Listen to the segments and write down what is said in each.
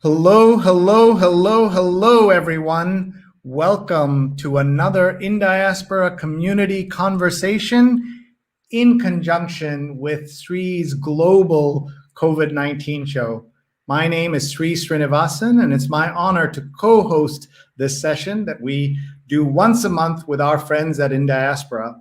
Hello, hello, hello, hello, everyone. Welcome to another Indiaspora Community Conversation in conjunction with Sree's global COVID-19 show. My name is Sree Srinivasan, and it's my honor to co-host this session that we do once a month with our friends at Indiaspora.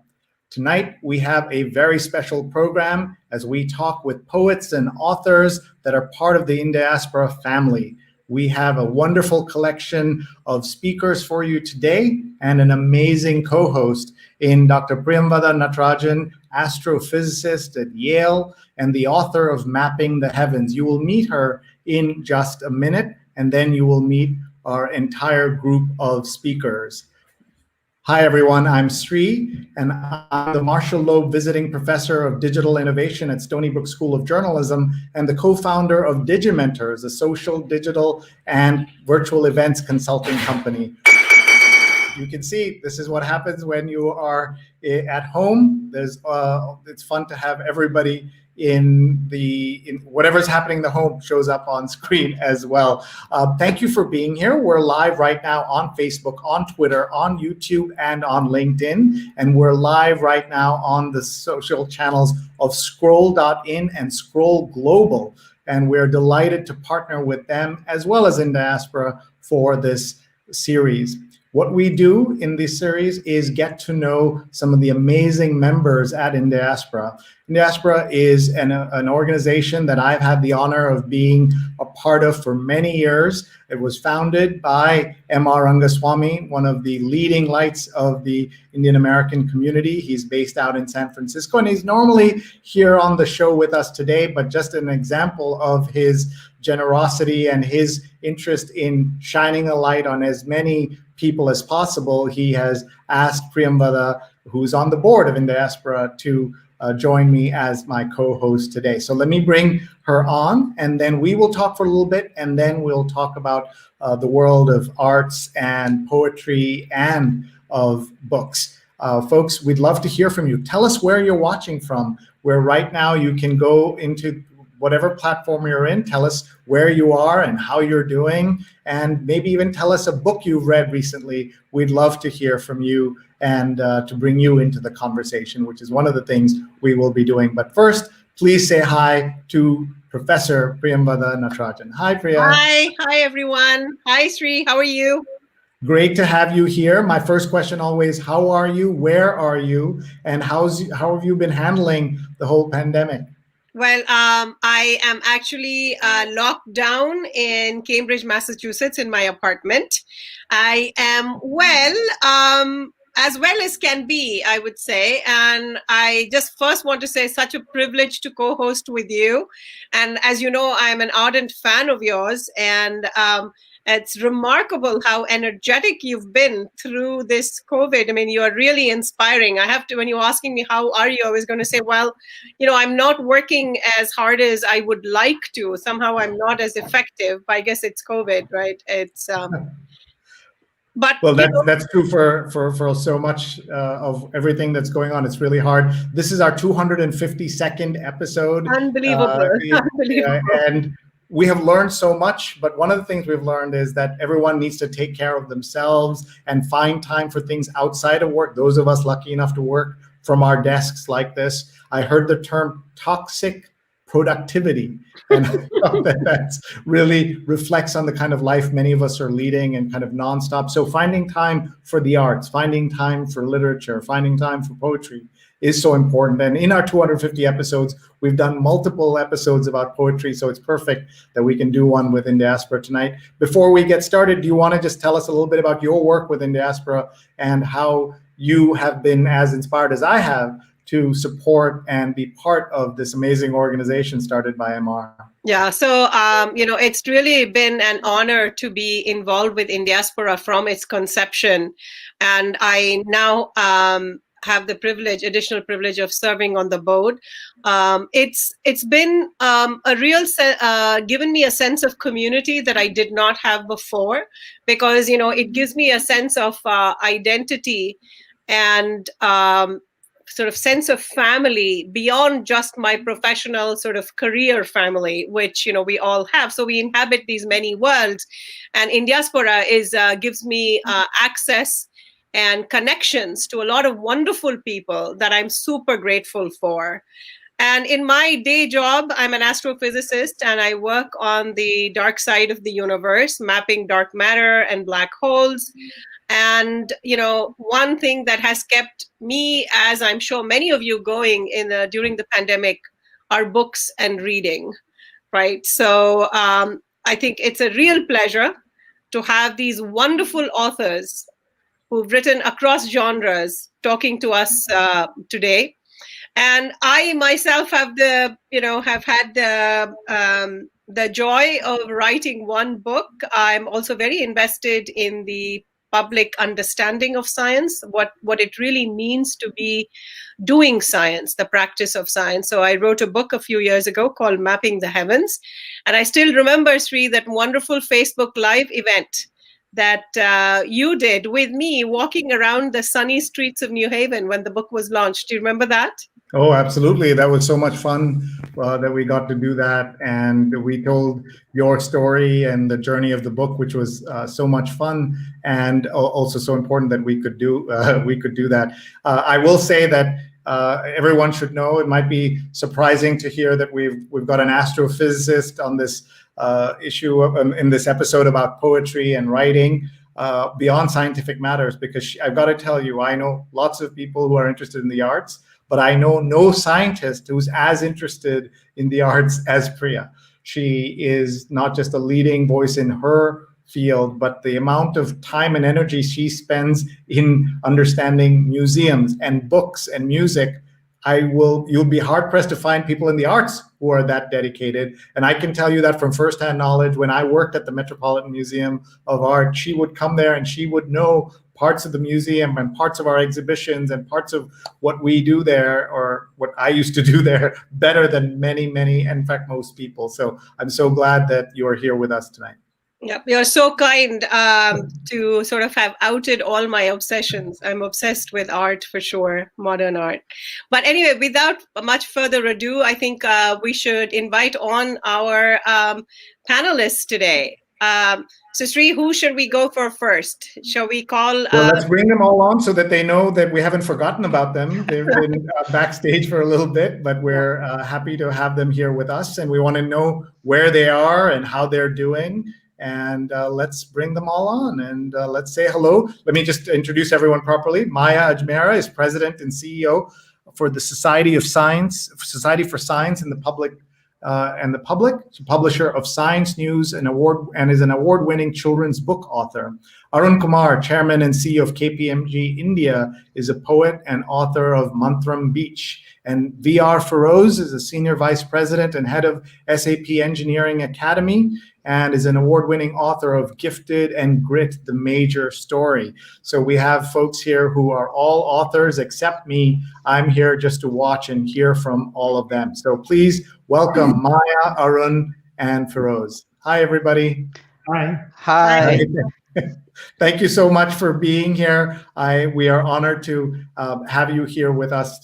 Tonight, we have a very special program as we talk with poets and authors that are part of the Indiaspora family. We have a wonderful collection of speakers for you today and an amazing co-host in Dr. Priya Natarajan, astrophysicist at Yale and the author of Mapping the Heavens. You will meet her in just a minute, and then you will meet our entire group of speakers. Hi, everyone. I'm Sree, and I'm the Marshall Loeb Visiting Professor of Digital Innovation at Stony Brook School of Journalism and the co-founder of Digimentors, a social, digital, and virtual events consulting company. You can see this is what happens when you are at home. It's fun to have everybody in whatever's happening in the home shows up on screen as well. Thank you for being here. We're live right now on Facebook, on Twitter, on YouTube, and on LinkedIn. And we're live right now on the social channels of Scroll.in and Scroll Global. And we're delighted to partner with them as well as Indiaspora for this series. What we do in this series is get to know some of the amazing members at Indiaspora. Indiaspora is an organization that I've had the honor of being a part of for many years. It was founded by M.R. Rangaswamy, one of the leading lights of the Indian American community. He's based out in San Francisco, and he's normally here on the show with us today, but just an example of his generosity and his interest in shining a light on as many people as possible. He has asked Priya, who's on the board of Indiaspora, to join me as my co-host today. So let me bring her on, and then we will talk for a little bit, and then we'll talk about the world of arts and poetry and of books. Folks, we'd love to hear from you. Tell us where you're watching from, where right now you can go into whatever platform you're in. Tell us where you are and how you're doing, and maybe even tell us a book you've read recently. We'd love to hear from you and to bring you into the conversation, which is one of the things we will be doing. But first, please say hi to Professor Priya Natarajan. Hi, Priya. Hi everyone. Hi, Sree. How are you? Great to have you here. My first question always, how are you? Where are you? And how have you been handling the whole pandemic? Well, I am actually locked down in Cambridge, Massachusetts in my apartment. I am as well as can be, I would say. And I just first want to say such a privilege to co-host with you. And as you know, I'm an ardent fan of yours. And it's remarkable how energetic you've been through this COVID. I mean, you are really inspiring. When you're asking me, how are you? I was going to say, well, I'm not working as hard as I would like to. Somehow I'm not as effective. I guess it's COVID, right? It's, but well, that's true for so much of everything that's going on. It's really hard. This is our 252nd episode. Unbelievable. Unbelievable. And we have learned so much, but one of the things we've learned is that everyone needs to take care of themselves and find time for things outside of work. Those of us lucky enough to work from our desks like this. I heard the term toxic productivity, and that really reflects on the kind of life many of us are leading and kind of nonstop. So finding time for the arts, finding time for literature, finding time for poetry is so important. And in our 250 episodes, we've done multiple episodes about poetry, so it's perfect that we can do one with Indiaspora tonight. Before we get started, do you want to just tell us a little bit about your work with Indiaspora and how you have been as inspired as I have to support and be part of this amazing organization started by MR? Yeah, so, it's really been an honor to be involved with Indiaspora from its conception. And I now have the additional privilege of serving on the board. It's been a real given me a sense of community that I did not have before, because, it gives me a sense of identity and sort of sense of family beyond just my professional sort of career family, which we all have. So we inhabit these many worlds, and Indiaspora gives me access and connections to a lot of wonderful people that I'm super grateful for. And in my day job, I'm an astrophysicist, and I work on the dark side of the universe, mapping dark matter and black holes. And one thing that has kept me, as I'm sure many of you, going during the pandemic are books and reading, right? So I think it's a real pleasure to have these wonderful authors who've written across genres talking to us today. And I myself have had the joy of writing one book. I'm also very invested in the public understanding of science, what it really means to be doing science, the practice of science. So I wrote a book a few years ago called Mapping the Heavens. And I still remember, Sree, that wonderful Facebook Live event that you did with me walking around the sunny streets of New Haven when the book was launched. Do you remember that? Oh, absolutely. That was so much fun that we got to do that. And we told your story and the journey of the book, which was so much fun and also so important that we could do that. I will say that everyone should know, it might be surprising to hear that we've got an astrophysicist on this issue in this episode about poetry and writing beyond scientific matters, because I've got to tell you, I know lots of people who are interested in the arts, but I know no scientist who's as interested in the arts as Priya. She is not just a leading voice in her field, but the amount of time and energy she spends in understanding museums and books and music, you'll be hard pressed to find people in the arts who are that dedicated. And I can tell you that from firsthand knowledge. When I worked at the Metropolitan Museum of Art, she would come there and she would know parts of the museum and parts of our exhibitions and parts of what we do there, or what I used to do there, better than many, in fact, most people. So I'm so glad that you are here with us tonight. Yep, you're so kind to sort of have outed all my obsessions. I'm obsessed with art for sure, modern art. But anyway, without much further ado, I think we should invite on our panelists today. So Sree, who should we go for first? Shall we call? Well, let's bring them all on so that they know that we haven't forgotten about them. They've been backstage for a little bit, but we're happy to have them here with us. And we want to know where they are and how they're doing. And let's bring them all on and let's say hello. Let me just introduce everyone properly. Maya Ajmera is president and CEO for the Society for Science in the Public. She's a publisher of Science News and is an award-winning children's book author. Arun Kumar, chairman and CEO of KPMG India, is a poet and author of Mantram Beach. And VR Feroz is a senior vice president and head of SAP Engineering Academy, and is an award-winning author of Gifted and Grit, the Major Story. So we have folks here who are all authors except me. I'm here just to watch and hear from all of them. So please welcome Maya, Arun, and Feroz. Hi, everybody. Hi. Hi. Thank you so much for being here. We are honored to have you here with us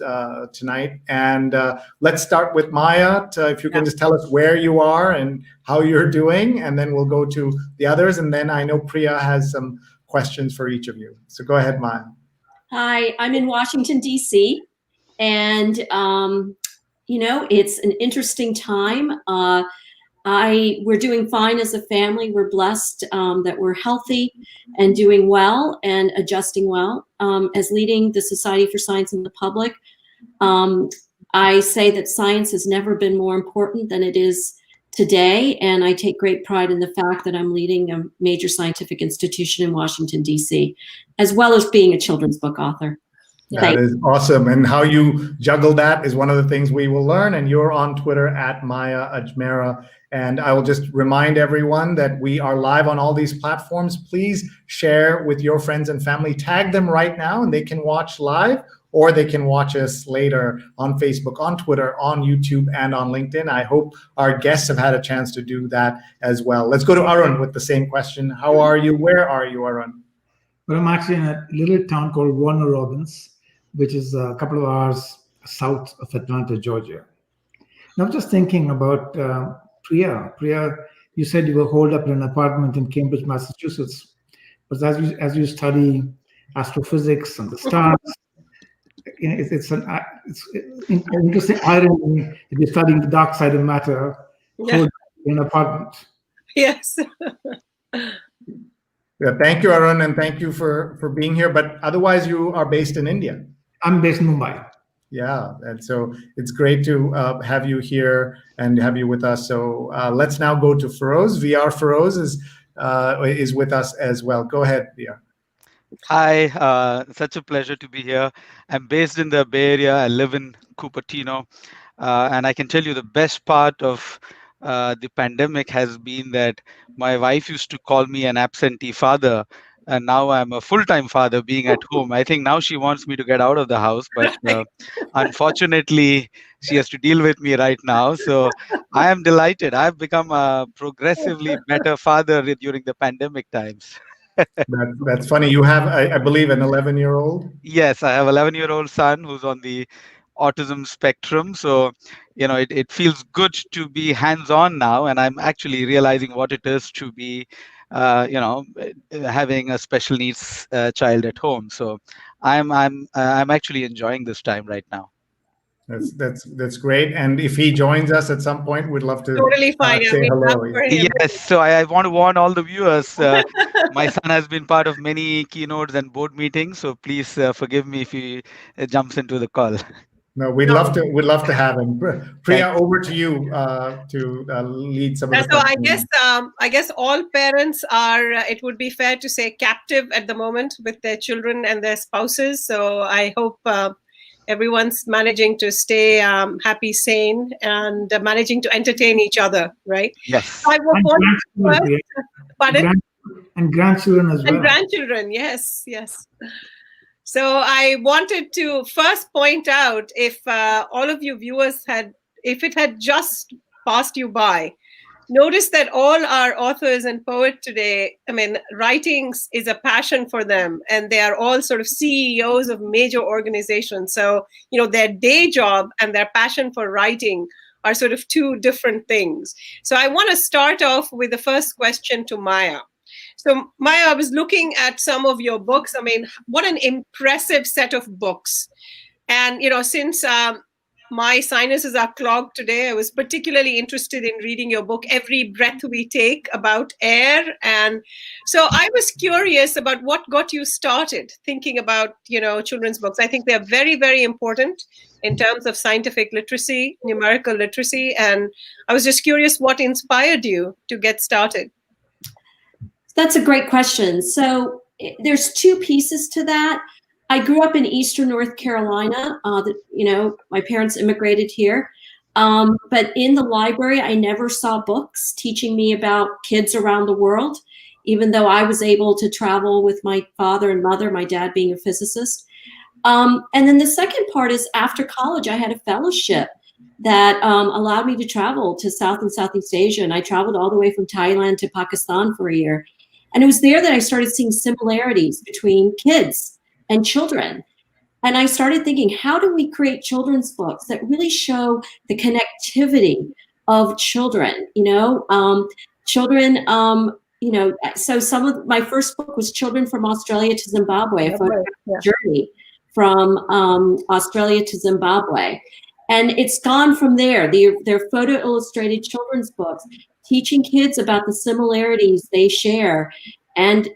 tonight. And let's start with Maya. If you can just tell us where you are and how you're doing, and then we'll go to the others. And then I know Priya has some questions for each of you. So go ahead, Maya. Hi, I'm in Washington, D.C. And, it's an interesting time. We're doing fine as a family. We're blessed that we're healthy and doing well and adjusting well. As leading the Society for Science in the Public, I say that science has never been more important than it is today. And I take great pride in the fact that I'm leading a major scientific institution in Washington, D.C., as well as being a children's book author. That is awesome. And how you juggle that is one of the things we will learn. And you're on Twitter at Maya Ajmera. And I will just remind everyone that we are live on all these platforms. Please share with your friends and family. Tag them right now and they can watch live, or they can watch us later on Facebook, on Twitter, on YouTube, and on LinkedIn. I hope our guests have had a chance to do that as well. Let's go to Arun with the same question. How are you? Where are you, Arun? Well, I'm actually in a little town called Warner Robins, which is a couple of hours south of Atlanta, Georgia. Now, I'm just thinking about Priya. Priya, you said you were holed up in an apartment in Cambridge, Massachusetts. But as you study astrophysics and the stars, it's an interesting irony that you're studying the dark side of matter, holed up in an apartment. Yes. Yeah, thank you, Arun, and thank you for being here. But otherwise, you are based in India. I'm based in Mumbai. Yeah, and so it's great to have you here and have you with us. So let's now go to Feroz. VR Feroz is with us as well. Go ahead, VR. Hi, such a pleasure to be here. I'm based in the Bay Area. I live in Cupertino. And I can tell you the best part of the pandemic has been that my wife used to call me an absentee father. And now I'm a full-time father being at home. I think now she wants me to get out of the house, but unfortunately, she has to deal with me right now. So I am delighted. I've become a progressively better father during the pandemic times. That's funny. You have, I believe, an 11-year-old? Yes, I have an 11-year-old son who's on the autism spectrum. So, it feels good to be hands-on now, and I'm actually realizing what it is to be, having a special needs child at home. So, I'm actually enjoying this time right now. That's great. And if he joins us at some point, we'd love to totally fine. say hello. Yes. So I want to warn all the viewers. My son has been part of many keynotes and board meetings. So please forgive me if he jumps into the call. No, we'd love to have him. Priya, over to you to lead some of the questions. So I guess all parents are. It would be fair to say captive at the moment with their children and their spouses. So I hope everyone's managing to stay happy, sane, and managing to entertain each other. Right? Yes. I will and grandchildren as well. And grandchildren, yes. So I wanted to first point out, if all of you viewers if it had just passed you by, notice that all our authors and poets today, writing is a passion for them, and they are all sort of CEOs of major organizations. So, their day job and their passion for writing are sort of two different things. So I want to start off with the first question to Maya. So Maya, I was looking at some of your books. What an impressive set of books. And, since my sinuses are clogged today, I was particularly interested in reading your book, Every Breath We Take, about air. And so I was curious about what got you started thinking about, children's books. I think they're very, very important in terms of scientific literacy, numerical literacy. And I was just curious what inspired you to get started. That's a great question. So there's two pieces to that. I grew up in Eastern North Carolina. My parents immigrated here. But in the library, I never saw books teaching me about kids around the world, even though I was able to travel with my father and mother, my dad being a physicist. And then the second part is after college, I had a fellowship that allowed me to travel to South and Southeast Asia. And I traveled all the way from Thailand to Pakistan for a year. And it was there that I started seeing similarities between kids and children. And I started thinking, how do we create children's books that really show the connectivity of children? So some of my first book was Children from Australia to Zimbabwe, a photographic journey from Australia to Zimbabwe. And it's gone from there. They're photo illustrated children's books, teaching kids about the similarities they share. And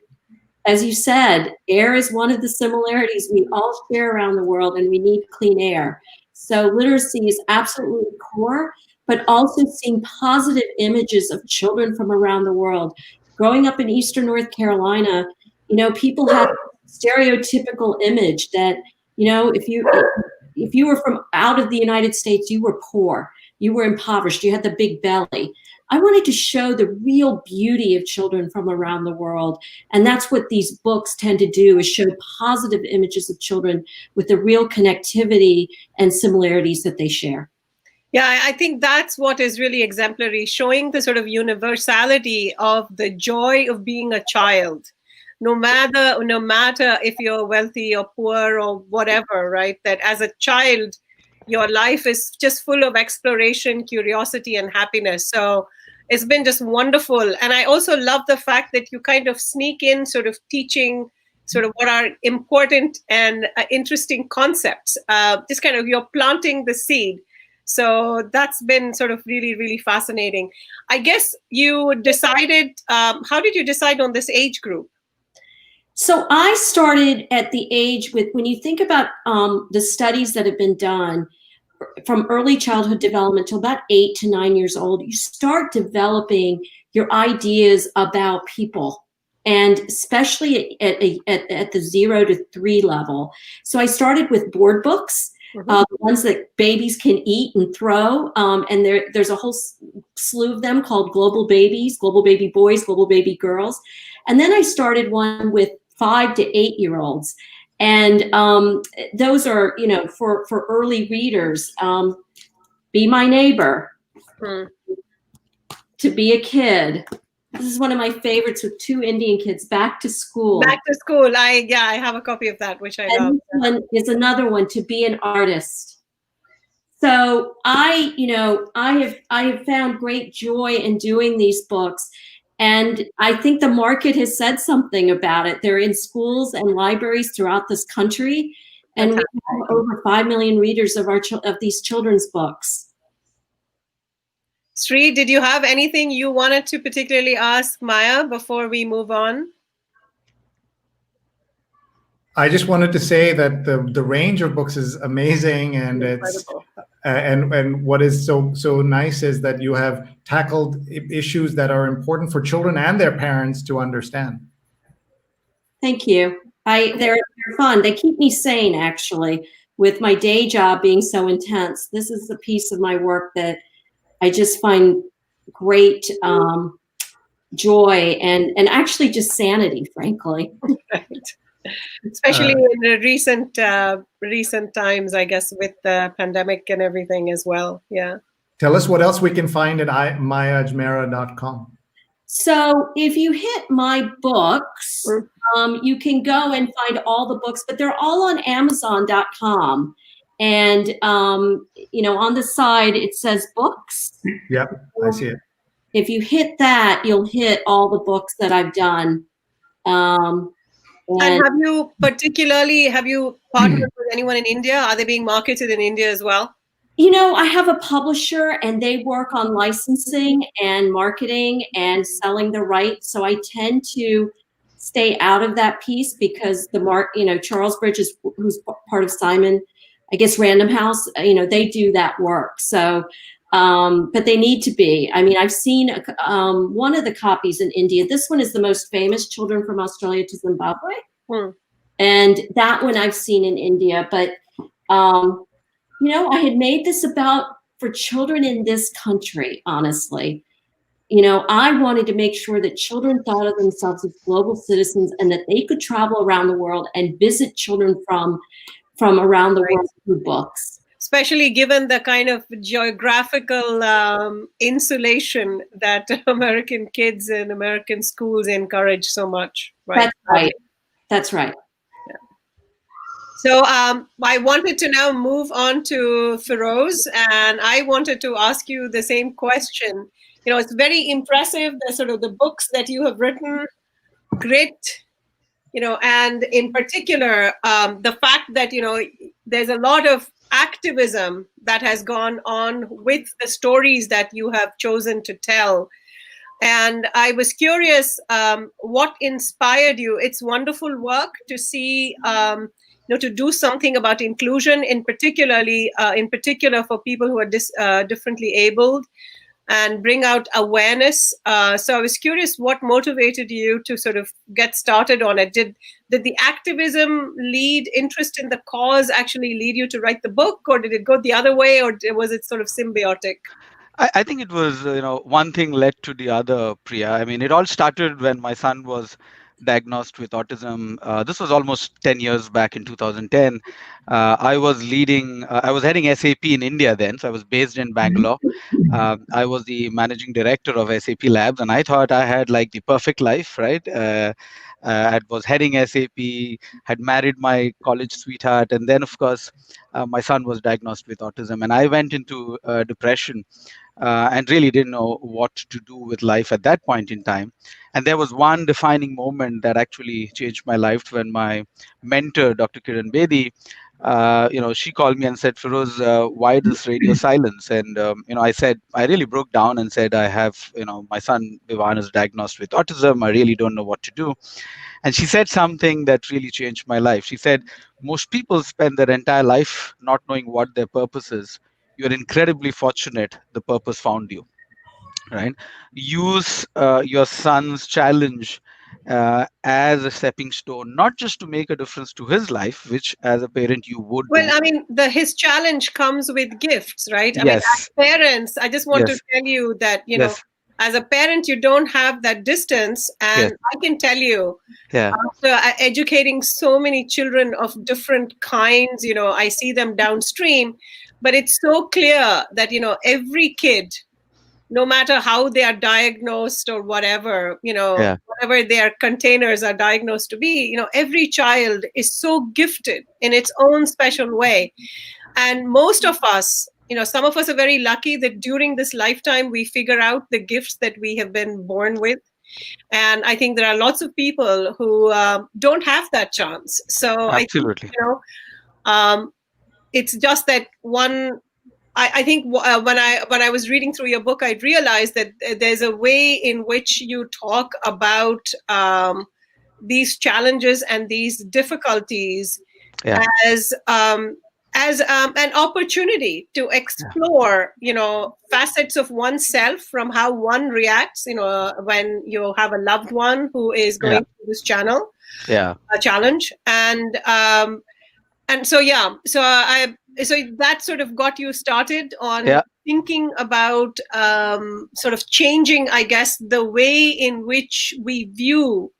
as you said, air is one of the similarities we all share around the world, and we need clean air. So literacy is absolutely core, but also seeing positive images of children from around the world. Growing up in Eastern North Carolina, people have a stereotypical image that, if you were from out of the United States, you were poor, you were impoverished, you had the big belly. I wanted to show the real beauty of children from around the world. And that's what these books tend to do, is show positive images of children with the real connectivity and similarities that they share. Yeah, I think that's what is really exemplary, showing the sort of universality of the joy of being a child, no matter if you're wealthy or poor or whatever, right? That as a child, your life is just full of exploration, curiosity, and happiness. So it's been just wonderful. And I also love the fact that you kind of sneak in sort of teaching sort of what are important and interesting concepts. Just kind of you're planting the seed. So that's been sort of really, really fascinating. I guess you decided, how did you decide on this age group? So I started at the age when you think about the studies that have been done from early childhood development to about 8 to 9 years old, you start developing your ideas about people, and especially at the 0 to 3 level. So I started with board books, ones that babies can eat and throw. And there's a whole slew of them called Global Babies, Global Baby Boys, Global Baby Girls. And then I started one with 5 to 8-year-olds. And those are, for early readers, Be My Neighbor, To Be a Kid. This is one of my favorites with 2 Indian kids, Back to School. Back to School. I have a copy of that, which I love. This one is another one, To Be an Artist. So I have found great joy in doing these books. And I think the market has said something about it. They're in schools and libraries throughout this country. And we have over 5 million readers of these children's books. Sree, did you have anything you wanted to particularly ask Maya before we move on? I just wanted to say that the range of books is amazing, and Incredible. And what is so nice is that you have tackled issues that are important for children and their parents to understand. Thank you. They're fun. They keep me sane, actually, with my day job being so intense. This is the piece of my work that I just find great joy and actually just sanity, frankly. Right. Especially in the recent times, I guess, with the pandemic and everything as well. Yeah. Tell us what else we can find at mayaajmera.com. So if you hit my books, you can go and find all the books, but they're all on Amazon.com. And, on the side, it says books. Yep, I see it. If you hit that, you'll hit all the books that I've done. And have you partnered with anyone in India? Are they being marketed in India as well? I have a publisher, and they work on licensing and marketing and selling the rights. So I tend to stay out of that piece because Charles Bridges, who's part of Simon, I guess Random House, they do that work. So, but they need to be. I mean, I've seen one of the copies in India. This one is the most famous, Children from Australia to Zimbabwe. And that one I've seen in India. But, I had made this for children in this country, honestly. I wanted to make sure that children thought of themselves as global citizens and that they could travel around the world and visit children from around the world through books. Especially given the kind of geographical insulation that American kids and American schools encourage so much. Right? That's right. Yeah. So I wanted to now move on to Feroz, and I wanted to ask you the same question. It's very impressive, the books that you have written, grit, and in particular, the fact that, there's a lot of activism that has gone on with the stories that you have chosen to tell. And I was curious, what inspired you? It's wonderful work to see, to do something about inclusion, in particular for people who are differently abled, and bring out awareness. So I was curious, what motivated you to sort of get started on it? Did the activism interest in the cause actually lead you to write the book, or did it go the other way, or was it sort of symbiotic? I think it was, one thing led to the other, Priya. I mean, it all started when my son was diagnosed with autism. This was almost 10 years back in 2010. I was heading SAP in India then, so I was based in Bangalore. I was the managing director of SAP Labs, and I thought I had like the perfect life, right? I was heading SAP, had married my college sweetheart, and then, of course, my son was diagnosed with autism, and I went into depression and really didn't know what to do with life at that point in time. And there was one defining moment that actually changed my life when my mentor, Dr. Kiran Bedi, she called me and said, Feroz, why this radio silence? And, I said, I really broke down and said, I have, my son Vivan is diagnosed with autism. I really don't know what to do. And she said something that really changed my life. She said, most people spend their entire life not knowing what their purpose is. You're incredibly fortunate the purpose found you, right? Use your son's challenge as a stepping stone, not just to make a difference to his life, which as a parent you would Well, do. I mean, his challenge comes with gifts, right? I mean, Yes, as parents, I just want to yes, tell you that, yes, as a parent, you don't have that distance. yes, And I can tell you, yeah, after educating so many children of different kinds, I see them downstream, but it's so clear that, every kid, no matter how they are diagnosed or whatever, yeah, whatever their containers are diagnosed to be, every child is so gifted in its own special way. And most of us, some of us are very lucky that during this lifetime we figure out the gifts that we have been born with. And I think there are lots of people who don't have that chance. So I think, absolutely. it's just that I think when I was reading through your book, I realized that there's a way in which you talk about these challenges and these difficulties Yeah, as an opportunity to explore, facets of oneself, from how one reacts, when you have a loved one who is yeah, going through this challenge, and so so that sort of got you started on yeah, thinking about sort of changing, I guess, the way in which we view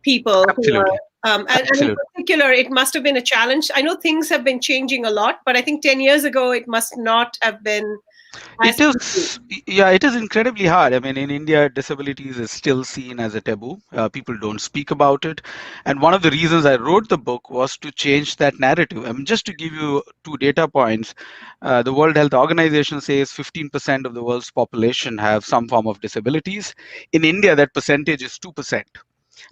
people who are absolutely, and in absolutely. particular, it must have been a challenge. I know things have been changing a lot, but I think 10 years ago it must not have been as It easy. is, yeah, it is incredibly hard. I mean, in India, disabilities is still seen as a taboo. People don't speak about it. And one of the reasons I wrote the book was to change that narrative. I mean, just to give you two data points, the World Health Organization says 15% of the world's population have some form of disabilities. In India, that percentage is 2%.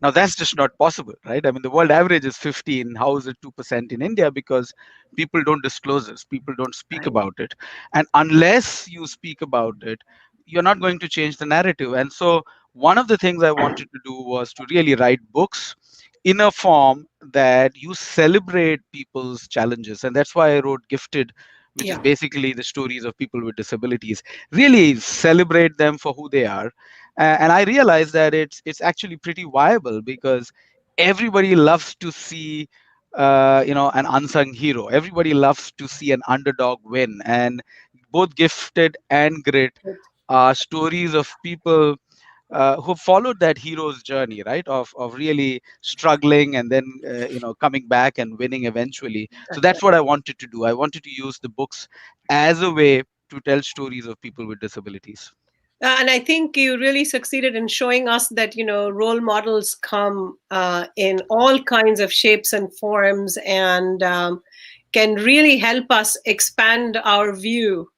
Now that's just not possible, right? I mean, the world average is 15. How is it 2% in India? Because people don't disclose this, people don't speak Right. about it. And unless you speak about it, you're not going to change the narrative. And so one of the things I wanted to do was to really write books in a form that you celebrate people's challenges. And that's why I wrote Gifted, which is Yeah. basically the stories of people with disabilities. Really celebrate them for who they are. And I realized that it's actually pretty viable because everybody loves to see an unsung hero. Everybody loves to see an underdog win. And both Gifted and Grit are stories of people who followed that hero's journey, right? Of really struggling and then coming back and winning eventually. So that's what I wanted to do. I wanted to use the books as a way to tell stories of people with disabilities. And I think you really succeeded in showing us that, role models come in all kinds of shapes and forms, and can really help us expand our view.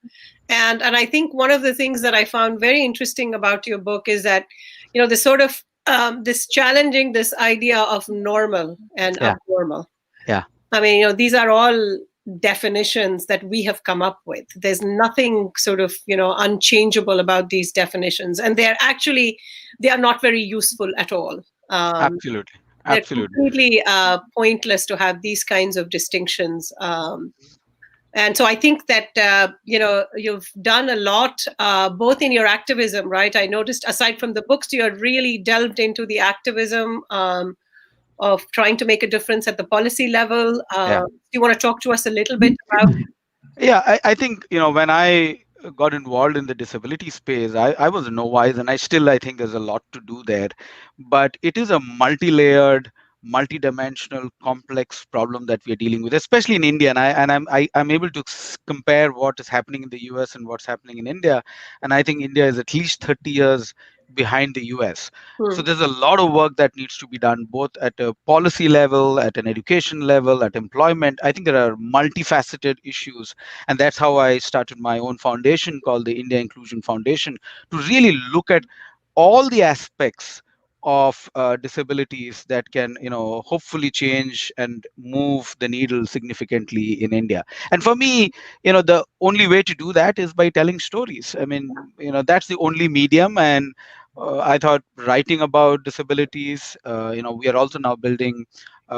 And I think one of the things that I found very interesting about your book is that, this sort of this challenging this idea of normal and Yeah, abnormal. yeah, I mean, these are all definitions that we have come up with. There's nothing sort of, unchangeable about these definitions. And they are not very useful at all. absolutely, They're absolutely. completely pointless to have these kinds of distinctions. And so I think that, you've done a lot, both in your activism, right? I noticed aside from the books, you're really delved into the activism of trying to make a difference at the policy level. Yeah. Do you want to talk to us a little bit about? Yeah, I think when I got involved in the disability space, I was a novice, and I think there's a lot to do there. But it is a multi-layered, multi-dimensional, complex problem that we are dealing with, especially in India. I'm able to compare what is happening in the US and what's happening in India, and I think India is at least 30 years behind the US. So there's a lot of work that needs to be done, both at a policy level, at an education level, at employment. I think there are multifaceted issues, and that's how I started my own foundation called the India Inclusion Foundation, to really look at all the aspects of disabilities that can, hopefully change and move the needle significantly in India. And for me, the only way to do that is by telling stories. I mean, that's the only medium. And I thought writing about disabilities, we are also now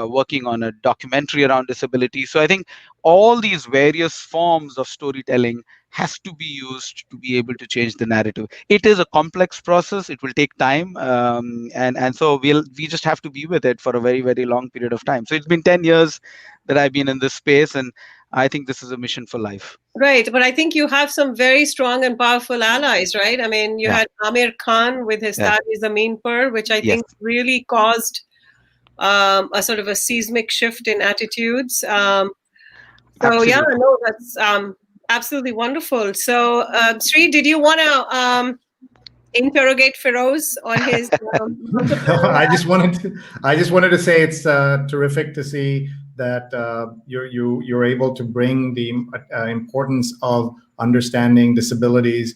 working on a documentary around disability. So I think all these various forms of storytelling has to be used to be able to change the narrative. It is a complex process. It will take time, and so we just have to be with it for a very, very long period of time. So it's been 10 years that I've been in this space, and I think this is a mission for life. Right, but I think you have some very strong and powerful allies, right? I mean, you had Amir Khan with his Taar Zameen Par, which I think really caused a sort of a seismic shift in attitudes. So yeah, no, that's absolutely wonderful. So Sree, did you want to interrogate Feroz on his? I just wanted to say it's terrific to see that you're able to bring the importance of understanding disabilities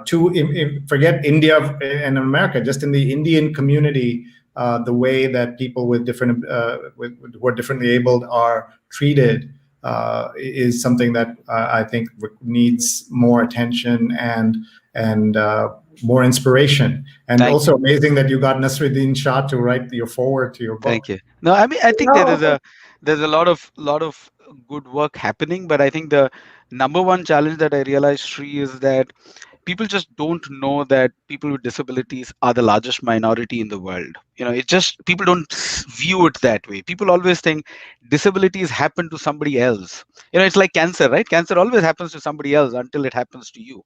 to forget India and America, just in the Indian community. The way that people with different who are differently abled are treated is something that I think needs more attention and more inspiration. And also amazing that you got Nasruddin Shah to write your foreword to your book. Thank you. No, I mean, I think there's a lot of good work happening, but I think the number one challenge that I realized, Sree, is that people just don't know that people with disabilities are the largest minority in the world. It's just people don't view it that way. People always think disabilities happen to somebody else. It's like cancer, right? Cancer always happens to somebody else until it happens to you.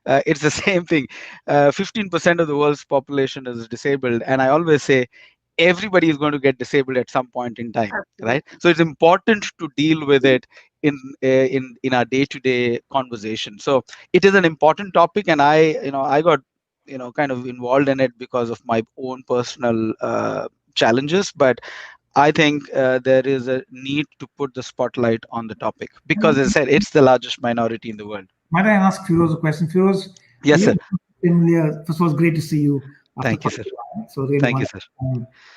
It's the same thing. 15% of the world's population is disabled, and I always say everybody is going to get disabled at some point in time, right? So it's important to deal with it in our day-to-day conversation. So it is an important topic, and I got kind of involved in it because of my own personal challenges. But I think there is a need to put the spotlight on the topic because, as I said, it's the largest minority in the world. Might I ask Feroz a question? Feroz, yes, sir. First of all, it's great to see you. Thank you, sir. So really, thank you, sir.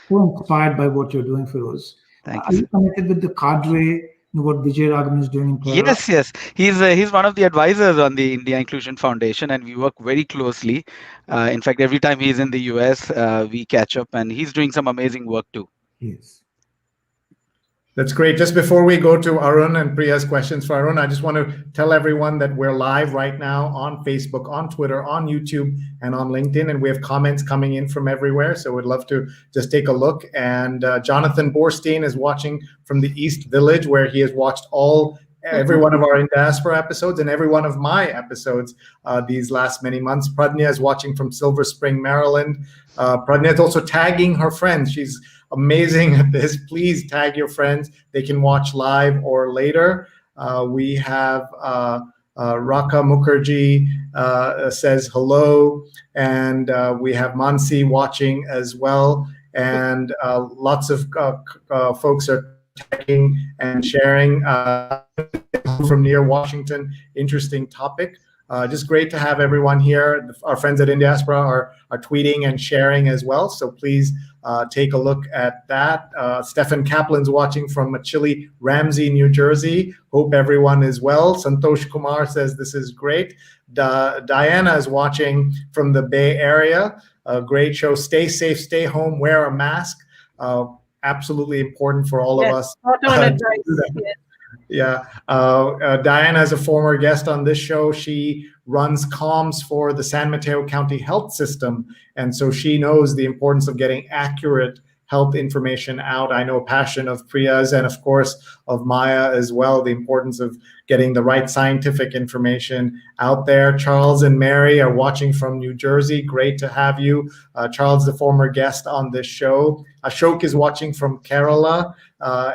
So inspired by what you're doing, Feroz. Are you connected with the cadre? What Vijay Raghavan is doing in Kerala? Yes. He's one of the advisors on the India Inclusion Foundation, and we work very closely. In fact, every time he's in the US, we catch up, and he's doing some amazing work too. Yes. That's great. Just before we go to Arun and Priya's questions for Arun, I just want to tell everyone that we're live right now on Facebook, on Twitter, on YouTube, and on LinkedIn, and we have comments coming in from everywhere. So we'd love to just take a look. And Jonathan Borstein is watching from the East Village, where he has watched every one of our Indiaspora episodes and every one of my episodes these last many months. Pradnya is watching from Silver Spring, Maryland. Pradnya is also tagging her friends. She's amazing at this. Please tag your friends. They can watch live or later. We have Raka Mukherjee says hello, and we have Mansi watching as well. And lots of folks are tagging and sharing from near Washington. Interesting topic. Just great to have everyone here. Our friends at Indiaspora are tweeting and sharing as well. So please take a look at that. Stefan Kaplan's watching from Chile, Ramsey, New Jersey. Hope everyone is well. Santosh Kumar says this is great. Diana is watching from the Bay Area. A great show. Stay safe, stay home, wear a mask. Absolutely important for all of us. Yeah. Diana is a former guest on this show. She runs comms for the San Mateo County Health System. And so she knows the importance of getting accurate health information out. I know a passion of Priya's and of course of Maya as well, the importance of getting the right scientific information out there. Charles and Mary are watching from New Jersey. Great to have you. Charles, the former guest on this show. Ashok is watching from Kerala.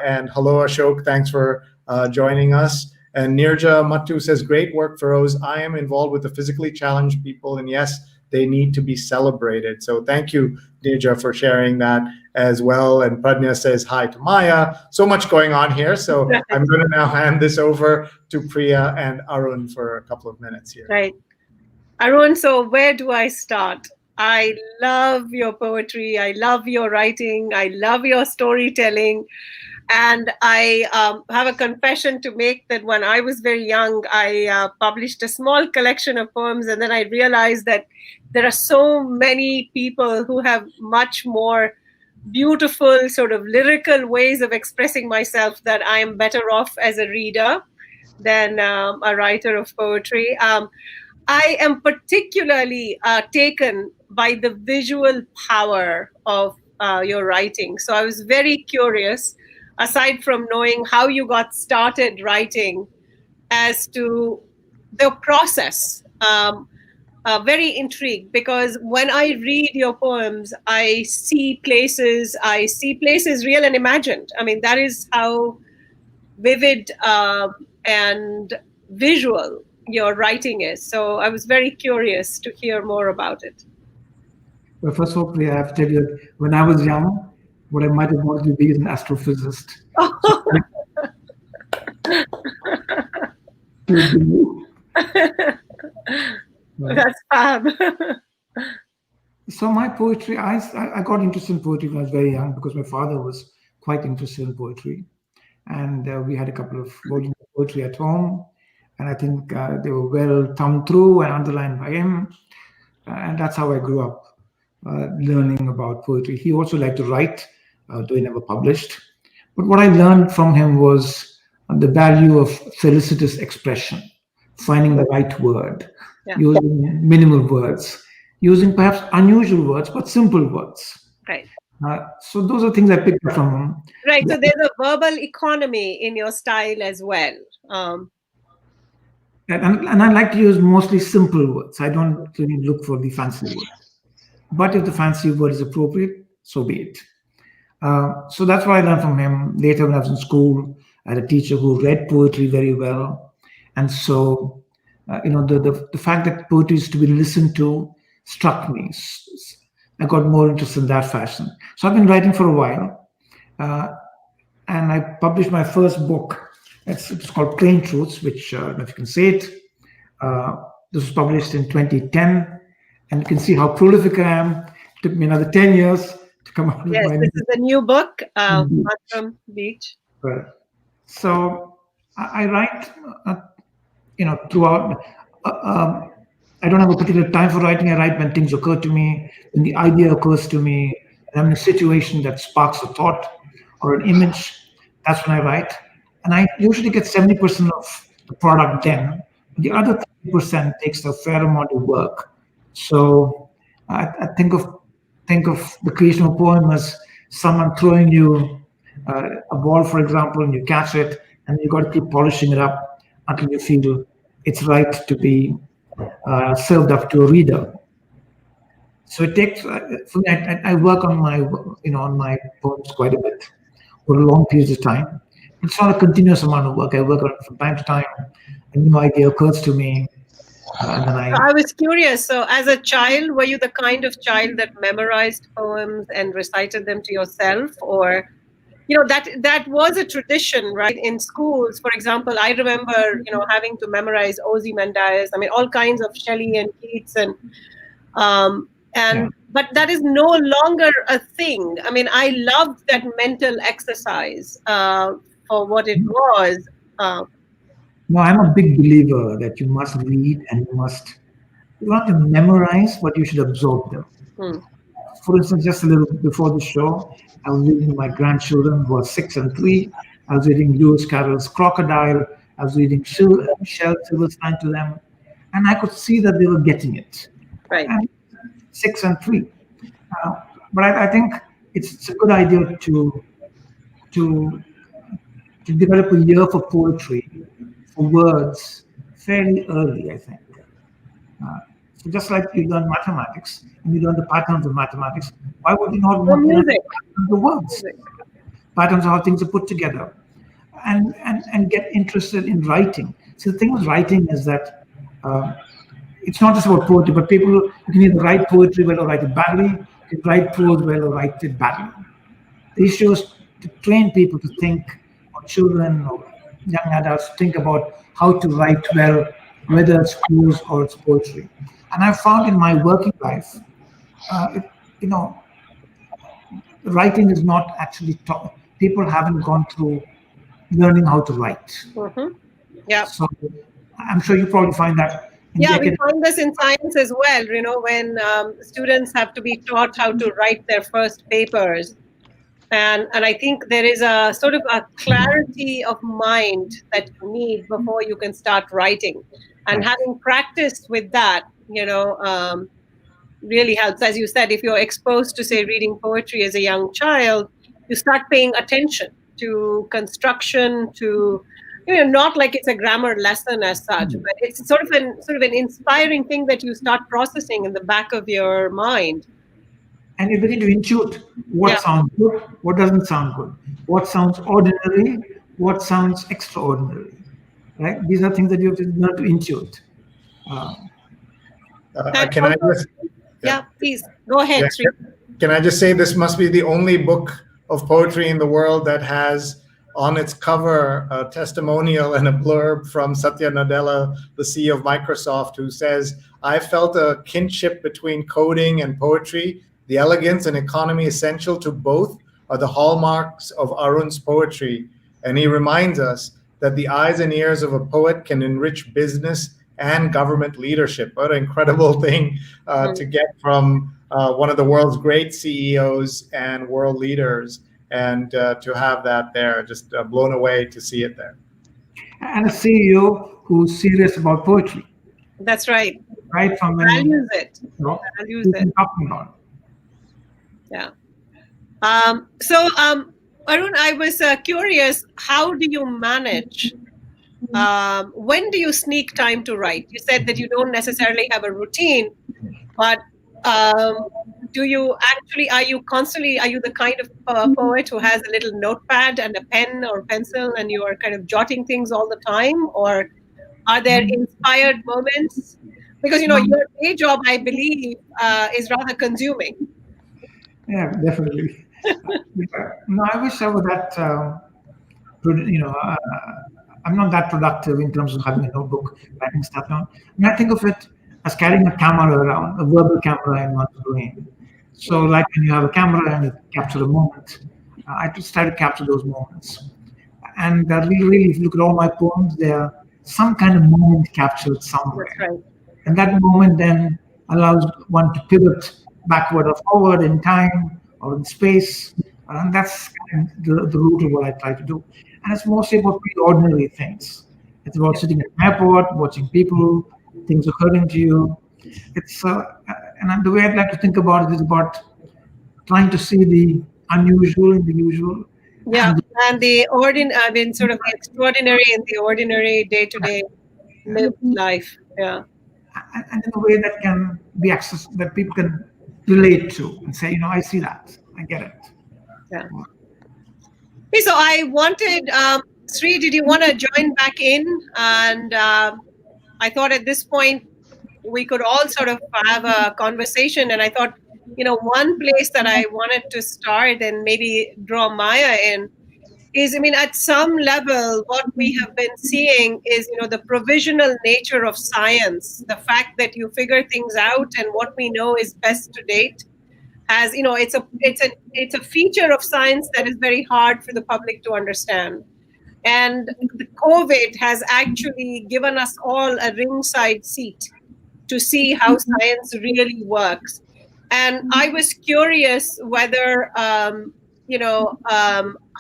And hello, Ashok. Thanks for joining us. And Nirja Mattu says, great work, Feroz. I am involved with the physically challenged people, and yes, they need to be celebrated. So thank you, Nirja, for sharing that as well. And Pradnya says hi to Maya. So much going on here. So I'm going to now hand this over to Priya and Arun for a couple of minutes here. Right. Arun, so where do I start? I love your poetry. I love your writing. I love your storytelling. And I have a confession to make that when I was very young, I published a small collection of poems. And then I realized that there are so many people who have much more beautiful sort of lyrical ways of expressing myself that I am better off as a reader than a writer of poetry. I am particularly taken by the visual power of your writing. So I was very curious, aside from knowing how you got started writing, as to the process. Very intrigued, because when I read your poems, I see places real and imagined. I mean, that is how vivid and visual your writing is. So I was very curious to hear more about it. Well, first of all, I have to tell you, when I was young, what I might have wanted to be is an astrophysicist. That's fab. So my poetry, I got interested in poetry when I was very young because my father was quite interested in poetry. And we had a couple of volumes of poetry at home. And I think they were well thumbed through and underlined by him. And that's how I grew up learning about poetry. He also liked to write, though he never published. But what I learned from him was the value of felicitous expression, finding the right word, using minimal words, using perhaps unusual words, but simple words. Right. So those are things I picked up from him. Right. So there's a verbal economy in your style as well. And I like to use mostly simple words. I don't really look for the fancy word. But if the fancy word is appropriate, so be it. So that's what I learned from him. Later, when I was in school, I had a teacher who read poetry very well. And so, the fact that poetry is to be listened to struck me. I got more interested in that fashion. So I've been writing for a while. And I published my first book. It's called Plain Truths, which, if you can say it, this was published in 2010. And you can see how prolific I am. It took me another 10 years to come out with my... Yes, this is a new book, Mantram Beach. Right. So I write, throughout. I don't have a particular time for writing. I write when things occur to me, when the idea occurs to me, and I'm in a situation that sparks a thought or an image. That's when I write. And I usually get 70% of the product then. The other 30% takes a fair amount of work. So I think of the creation of a poem as someone throwing you a ball, for example, and you catch it, and you got to keep polishing it up until you feel it's right to be served up to a reader. So it takes. For me, I work on my poems quite a bit for a long period of time. It's not a continuous amount of work. I work on it from time to time. A new idea occurs to me. And then I was curious. So as a child, were you the kind of child that memorized poems and recited them to yourself? Or, that was a tradition, right? In schools, for example, I remember, having to memorize Ozymandias. I mean, all kinds of Shelley and Keats but that is no longer a thing. I mean, I loved that mental exercise for what it was. No, I'm a big believer that you must read and you don't have to memorize, but you should absorb them. For instance, just a little before the show, I was reading to my grandchildren who are 6 and 3. I was reading Lewis Carroll's Crocodile. I was reading Michelle Silverstein to them. And I could see that they were getting it. Right. And 6 and 3. But I think, it's a good idea to develop a year for poetry, for words, fairly early, I think. So just like you learn mathematics and you learn the patterns of mathematics, why would you not want to learn the patterns of the words? Patterns of how things are put together, and get interested in writing. So the thing with writing is that it's not just about poetry, but people, you can either write poetry well or write it badly, you can write prose well or write it badly. The issue is to train people to think, or children or young adults, think about how to write well, whether it's prose or it's poetry. And I've found in my working life, writing is not actually taught. People haven't gone through learning how to write. Mm-hmm. Yeah. So I'm sure you probably find that. Yeah, we find this in science as well. When students have to be taught how to write their first papers. And I think there is a sort of a clarity of mind that you need before you can start writing. And having practiced with that, really helps. As you said, if you're exposed to, say, reading poetry as a young child, you start paying attention to construction, to, not like it's a grammar lesson as such, but it's sort of an inspiring thing that you start processing in the back of your mind. And you begin to intuit what sounds good, what doesn't sound good, what sounds ordinary, what sounds extraordinary, right? These are things that you have to learn to intuit. Can I just... Yeah, please, go ahead, Sree. Can I just say this must be the only book of poetry in the world that has on its cover a testimonial and a blurb from Satya Nadella, the CEO of Microsoft, who says, "I felt a kinship between coding and poetry. The elegance and economy essential to both are the hallmarks of Arun's poetry." And he reminds us that the eyes and ears of a poet can enrich business and government leadership. What an incredible thing to get from one of the world's great CEOs and world leaders, and to have that there. Just blown away to see it there. And a CEO who's serious about poetry. That's right. Right from values it. Values it. Talking about. Yeah. So, Arun, I was curious, how do you manage? When do you sneak time to write? You said that you don't necessarily have a routine, but are you the kind of poet who has a little notepad and a pen or pencil and you are kind of jotting things all the time? Or are there inspired moments? Because, your day job, I believe, is rather consuming. Yeah, definitely. No, I wish I was that, I'm not that productive in terms of having a notebook, writing stuff down. I think of it as carrying a camera around, a verbal camera in one's brain. So like when you have a camera and you capture a moment, I just try to capture those moments. And really, if you look at all my poems, they're some kind of moment captured somewhere. That's right. And that moment then allows one to pivot backward or forward in time or in space. And that's kind of the root of what I try to do. And it's mostly about pretty ordinary things. It's about sitting at an airport, watching people, things occurring to you. It's and the way I'd like to think about it is about trying to see the unusual in the usual. Yeah, and the sort of the extraordinary in the ordinary day-to-day lived life. Yeah. And in a way that can be accessed, that people can relate to and say, I see that, I get it. Yeah. Okay, so I wanted, Sree, did you want to join back in? And I thought at this point we could all sort of have a conversation. And I thought, one place that I wanted to start and maybe draw Maya in is, at some level, what we have been seeing is, the provisional nature of science, the fact that you figure things out and what we know is best to date. As it's a feature of science that is very hard for the public to understand. And the COVID has actually given us all a ringside seat to see how science really works. And I was curious whether,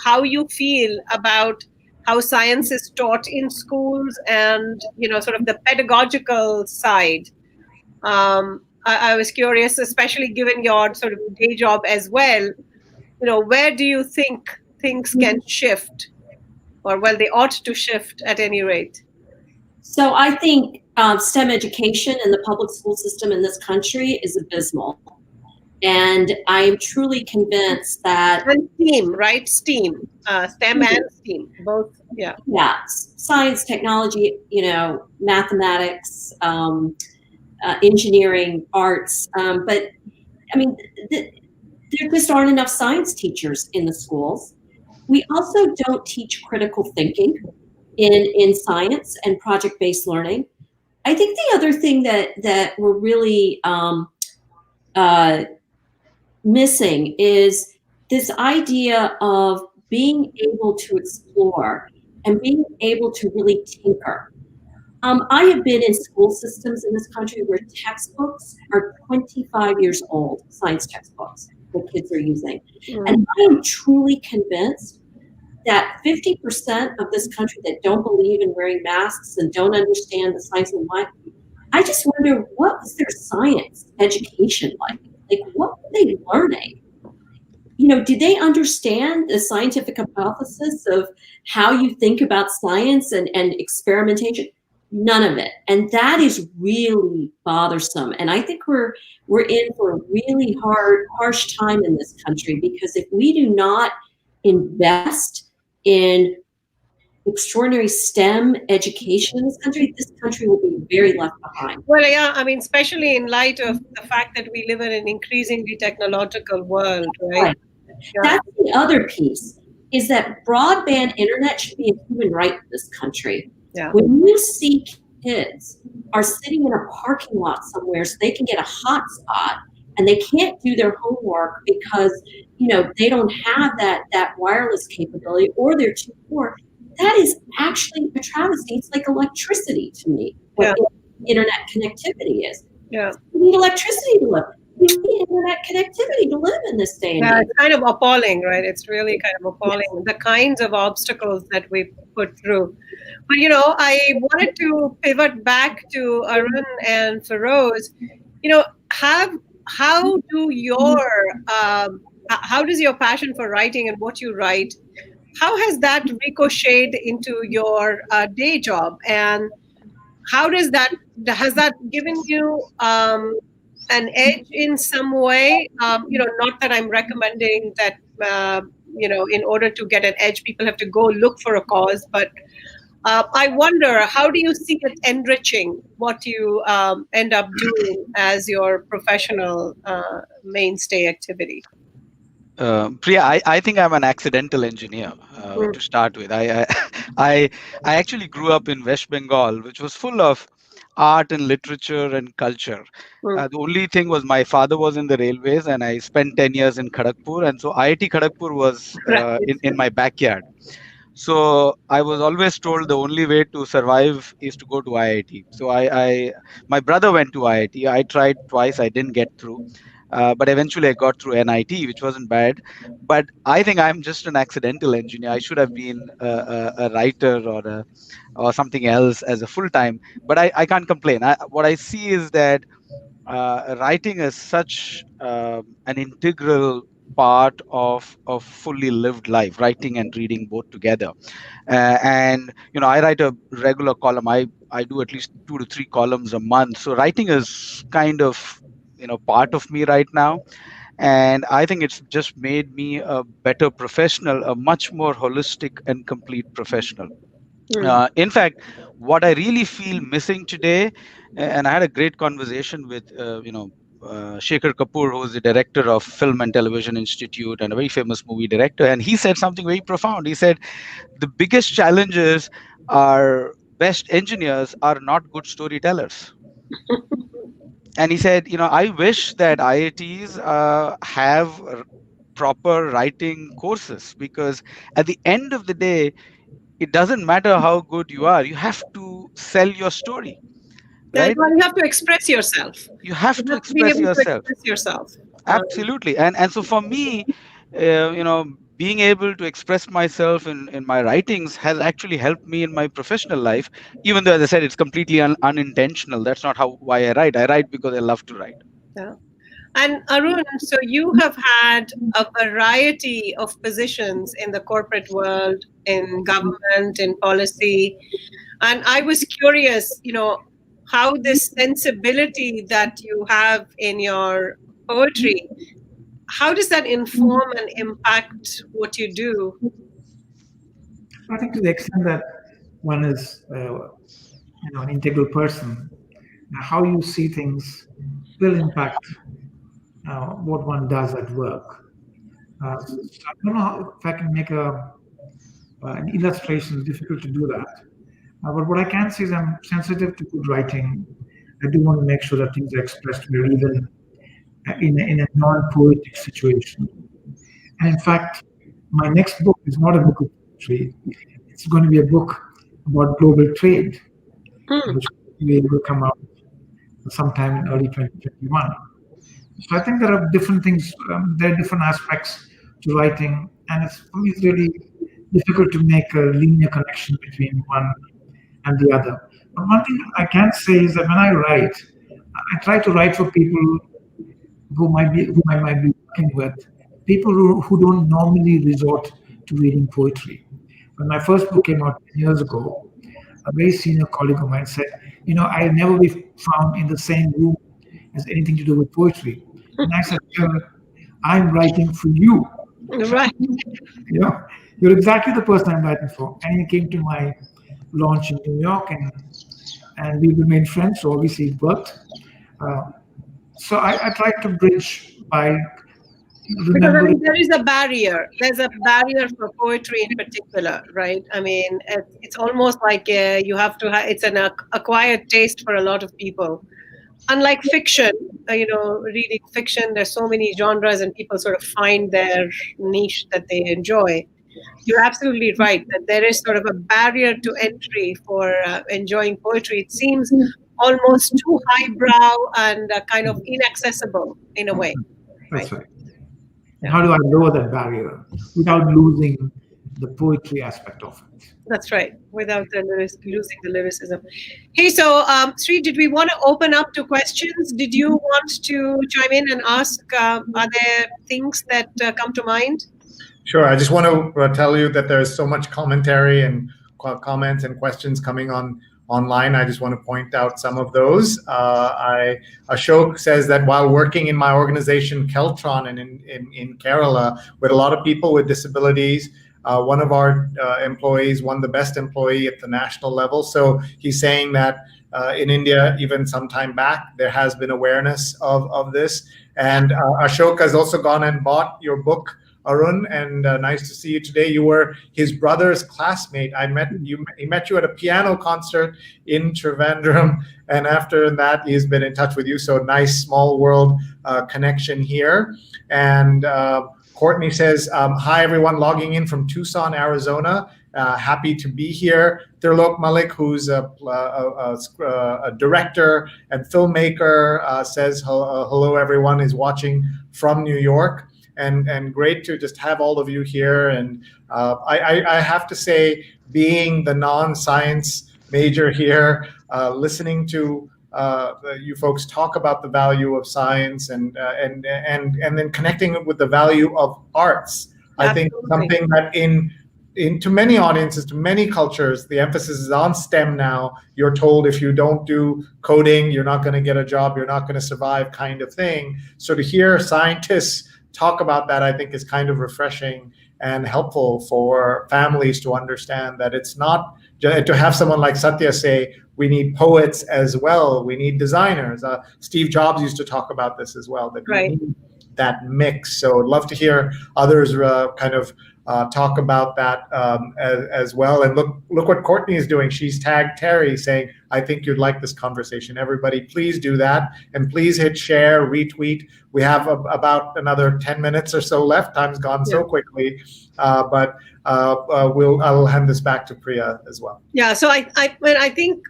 how you feel about how science is taught in schools and, sort of the pedagogical side. I was curious, especially given your sort of day job as well, where do you think things can shift, or well, they ought to shift at any rate? So I think STEM education in the public school system in this country is abysmal. And I'm truly convinced that... And STEAM, right? STEAM, STEM and STEAM, both, yeah. Yeah, science, technology, mathematics, engineering, arts. But I mean, there just aren't enough science teachers in the schools. We also don't teach critical thinking in science and project-based learning. I think the other thing that we're really missing is this idea of being able to explore and being able to really tinker. I have been in school systems in this country where textbooks are 25 years old, science textbooks that kids are using. And I am truly convinced that 50% of this country that don't believe in wearing masks and don't understand the science of life, I just wonder, what was their science education like? Like, what were they learning? Did they understand the scientific hypothesis of how you think about science and experimentation? None of it. And that is really bothersome. And I think we're in for a really harsh time in this country, because if we do not invest in extraordinary STEM education in this country will be very left behind. Well, yeah, I mean, especially in light of the fact that we live in an increasingly technological world, right? Yeah. That's the other piece, is that broadband internet should be a human right in this country. Yeah. When you see kids are sitting in a parking lot somewhere so they can get a hotspot, and they can't do their homework because they don't have that wireless capability, or they're too poor, that is actually a travesty. It's like electricity to me, what internet connectivity is. Yeah. We need electricity to live. We need internet connectivity to live in this day and age. It's kind of appalling, right? It's really kind of appalling, the kinds of obstacles that we put through. But, I wanted to pivot back to Arun and Feroz. How does your passion for writing and what you write, how has that ricocheted into your day job? And how has that given you an edge in some way? Not that I'm recommending that, in order to get an edge, people have to go look for a cause, but I wonder, how do you see it enriching what you end up doing as your professional mainstay activity? Priya, I think I'm an accidental engineer to start with. I actually grew up in West Bengal, which was full of art and literature and culture. The only thing was my father was in the railways, and I spent 10 years in Kharagpur, and so IIT Kharagpur was in my backyard. So I was always told the only way to survive is to go to IIT. So my brother went to IIT. I tried twice. I didn't get through. But eventually I got through NIT, which wasn't bad. But I think I'm just an accidental engineer. I should have been a writer or something else as a full-time. But I can't complain. What I see is that writing is such an integral part of fully lived life, writing and reading both together. And I write a regular column. I do at least 2 to 3 columns a month. So writing is kind of part of me right now. And I think it's just made me a better professional, a much more holistic and complete professional. In fact, what I really feel missing today, and I had a great conversation with Shekhar Kapoor, who is the director of Film and Television Institute and a very famous movie director, and he said something very profound. He said the biggest challenges are best engineers are not good storytellers. And he said, I wish that IITs have proper writing courses, because at the end of the day, it doesn't matter how good you are. You have to sell your story, right? Well, you have to express yourself. You have to express yourself. Absolutely. And so for me, being able to express myself in my writings has actually helped me in my professional life, even though, as I said, it's completely unintentional. That's not why I write. I write because I love to write. Yeah. And Arun, so you have had a variety of positions in the corporate world, in government, in policy. And I was curious, how this sensibility that you have in your poetry, how does that inform and impact what you do? I think to the extent that one is, an integral person, how you see things will impact what one does at work. So I don't know if I can make an illustration. It's difficult to do that. But what I can say is I'm sensitive to good writing. I do want to make sure that things are expressed well, even in a non-poetic situation. And in fact, my next book is not a book of poetry. It's going to be a book about global trade, which will come out sometime in early 2021. So I think there are different things, there are different aspects to writing, and it's always really difficult to make a linear connection between one and the other. But one thing I can say is that when I write, I try to write for people whom I might be working with, people who don't normally resort to reading poetry. When my first book came out 10 years ago, a very senior colleague of mine said, I'll never be found in the same room as anything to do with poetry. And I said, I'm writing for you. Right. You're exactly the person I'm writing for. And he came to my launch in New York, and we remained friends, so obviously it worked. So I tried to bridge by remembering. Because there is a barrier. There's a barrier for poetry in particular, right? I mean, it's almost like you have to it's an acquired taste for a lot of people. Unlike fiction, reading fiction, there's so many genres and people sort of find their niche that they enjoy. You're absolutely right that there is sort of a barrier to entry for enjoying poetry. It seems almost too highbrow and kind of inaccessible in a way. That's right. And how do I lower that barrier without losing the poetry aspect of it? That's right, without losing the lyricism. Hey, so Sree, did we want to open up to questions? Did you want to chime in and ask, are there things that come to mind? Sure. I just want to tell you that there's so much commentary and comments and questions coming online. I just want to point out some of those. Ashok says that while working in my organization, Keltron, and in Kerala, with a lot of people with disabilities, one of our employees won the best employee at the national level. So he's saying that in India, even some time back, there has been awareness of this. And Ashok has also gone and bought your book, Arun, and nice to see you today. You were his brother's classmate. He met you at a piano concert in Trivandrum, and after that, he's been in touch with you. So nice small world connection here. And Courtney says, hi, everyone, logging in from Tucson, Arizona. Happy to be here. Thirlok Malik, who's a director and filmmaker, says, hello, everyone, is watching from New York. And great to just have all of you here. And I have to say, being the non-science major here, listening to you folks talk about the value of science and then connecting it with the value of arts. Absolutely. I think something that into many audiences, to many cultures, the emphasis is on STEM now. You're told if you don't do coding, you're not going to get a job, you're not going to survive, kind of thing. So to hear scientists talk about that, I think, is kind of refreshing and helpful for families to understand that it's not to have someone like Satya say, we need poets as well, we need designers. Steve Jobs used to talk about this as well, that we need that mix. So I'd love to hear others kind of talk about that as well. And look what Courtney is doing. She's tagged Terry saying, I think you'd like this conversation. Everybody, please do that. And please hit share, retweet. We have about another 10 minutes or so left. Time's gone so quickly. But I'll hand this back to Priya as well. Yeah, so I think,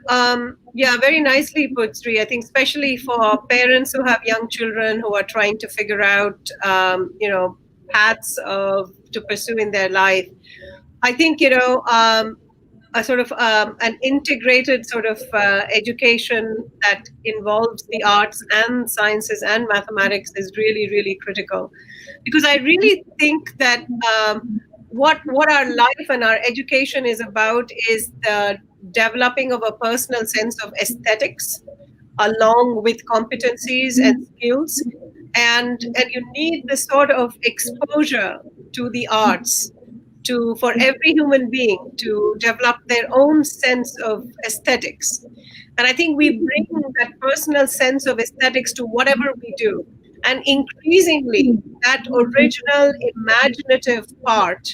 very nicely put, Sree. I think especially for parents who have young children who are trying to figure out, paths to pursue in their life. I think, sort of an integrated sort of education that involves the arts and sciences and mathematics is really, really critical. Because I really think that what our life and our education is about is the developing of a personal sense of aesthetics along with competencies and skills. And you need this sort of exposure to the arts for every human being to develop their own sense of aesthetics. And I think we bring that personal sense of aesthetics to whatever we do. And increasingly, that original imaginative part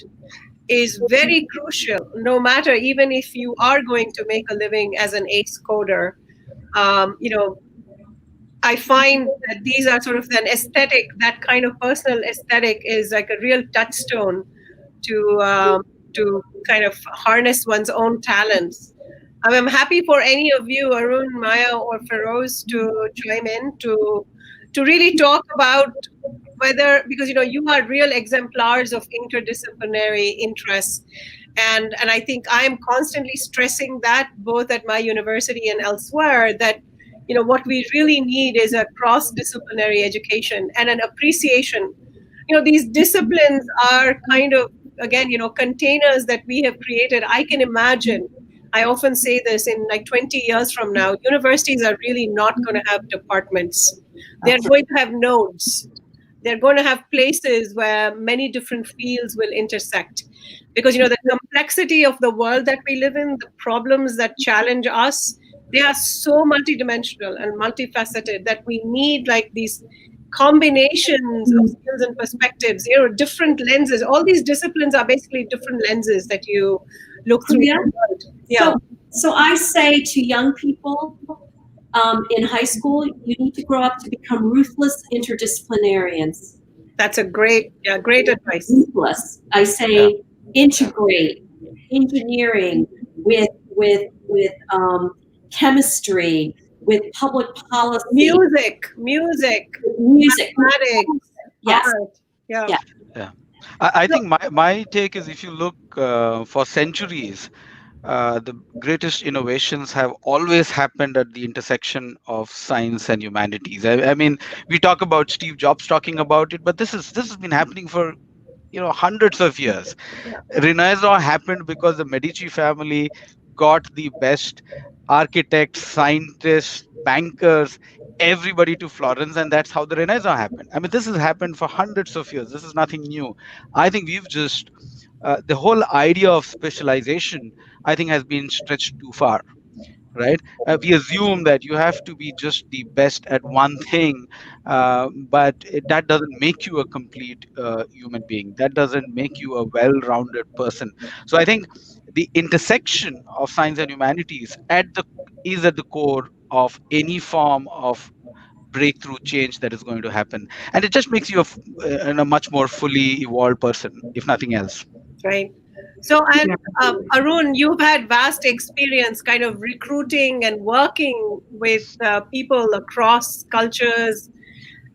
is very crucial, no matter even if you are going to make a living as an ace coder. I find that these are sort of an aesthetic, that kind of personal aesthetic is like a real touchstone to kind of harness one's own talents. I'm happy for any of you, Arun, Maya, or Feroz, to chime in to really talk about whether, because you are real exemplars of interdisciplinary interests, and I think I am constantly stressing that both at my university and elsewhere, that what we really need is a cross-disciplinary education and an appreciation. These disciplines are kind of, again, containers that we have created. I can imagine, I often say this, in like 20 years from now, universities are really not going to have departments. They're going to have nodes. They're going to have places where many different fields will intersect. Because, the complexity of the world that we live in, the problems that challenge us, they are so multidimensional and multifaceted that we need like these combinations of skills and perspectives, different lenses. All these disciplines are basically different lenses that you look through. Yeah. The world. Yeah. So I say to young people in high school, you need to grow up to become ruthless interdisciplinarians. That's a great advice. Ruthless. I say integrate engineering with chemistry, with public policy, music, mathematics, yes, art. Yeah. I think my take is, if you look for centuries, the greatest innovations have always happened at the intersection of science and humanities. I mean, we talk about Steve Jobs talking about it, but this has been happening for hundreds of years. Renaissance happened because the Medici family got the best architects, scientists, bankers, everybody to Florence, and that's how the Renaissance happened. I mean, this has happened for hundreds of years. This is nothing new. I think we've just the whole idea of specialization, I think, has been stretched too far. Right? We assume that you have to be just the best at one thing, but that doesn't make you a complete human being. That doesn't make you a well-rounded person. So I think the intersection of science and humanities is at the core of any form of breakthrough change that is going to happen, and it just makes you a much more fully evolved person, if nothing else. Right. So, and Arun, you've had vast experience kind of recruiting and working with people across cultures,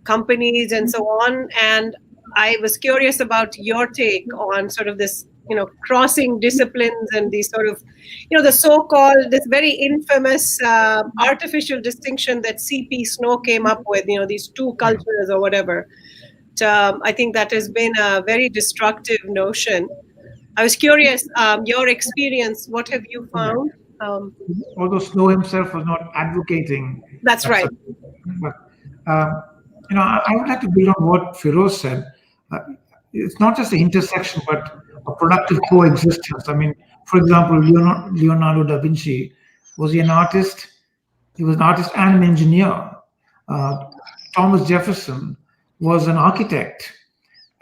companies, and so on. And I was curious about your take on sort of this, crossing disciplines and these sort of, the so-called, this very infamous artificial distinction that C.P. Snow came up with, these two cultures or whatever. I think that has been a very destructive notion. I was curious, your experience, what have you found? Although Snow himself was not advocating. That's right. But, I would like to build on what Feroz said. It's not just the intersection, but a productive coexistence. I mean, for example, Leonardo da Vinci, was he an artist? He was an artist and an engineer. Thomas Jefferson was an architect,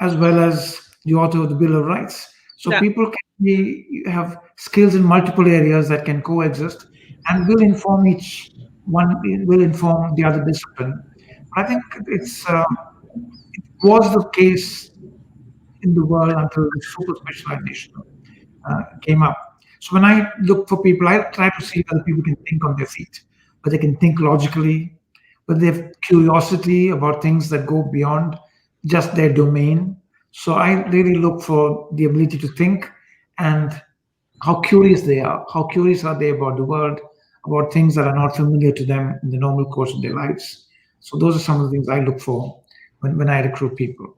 as well as the author of the Bill of Rights. So people can have skills in multiple areas that can coexist and will inform each one, will inform the other discipline. I think it was the case in the world until the super specialization came up. So when I look for people, I try to see whether people can think on their feet, whether they can think logically, whether they have curiosity about things that go beyond just their domain. So I really look for the ability to think and how curious they are. How curious are they about the world, about things that are not familiar to them in the normal course of their lives. So those are some of the things I look for when I recruit people.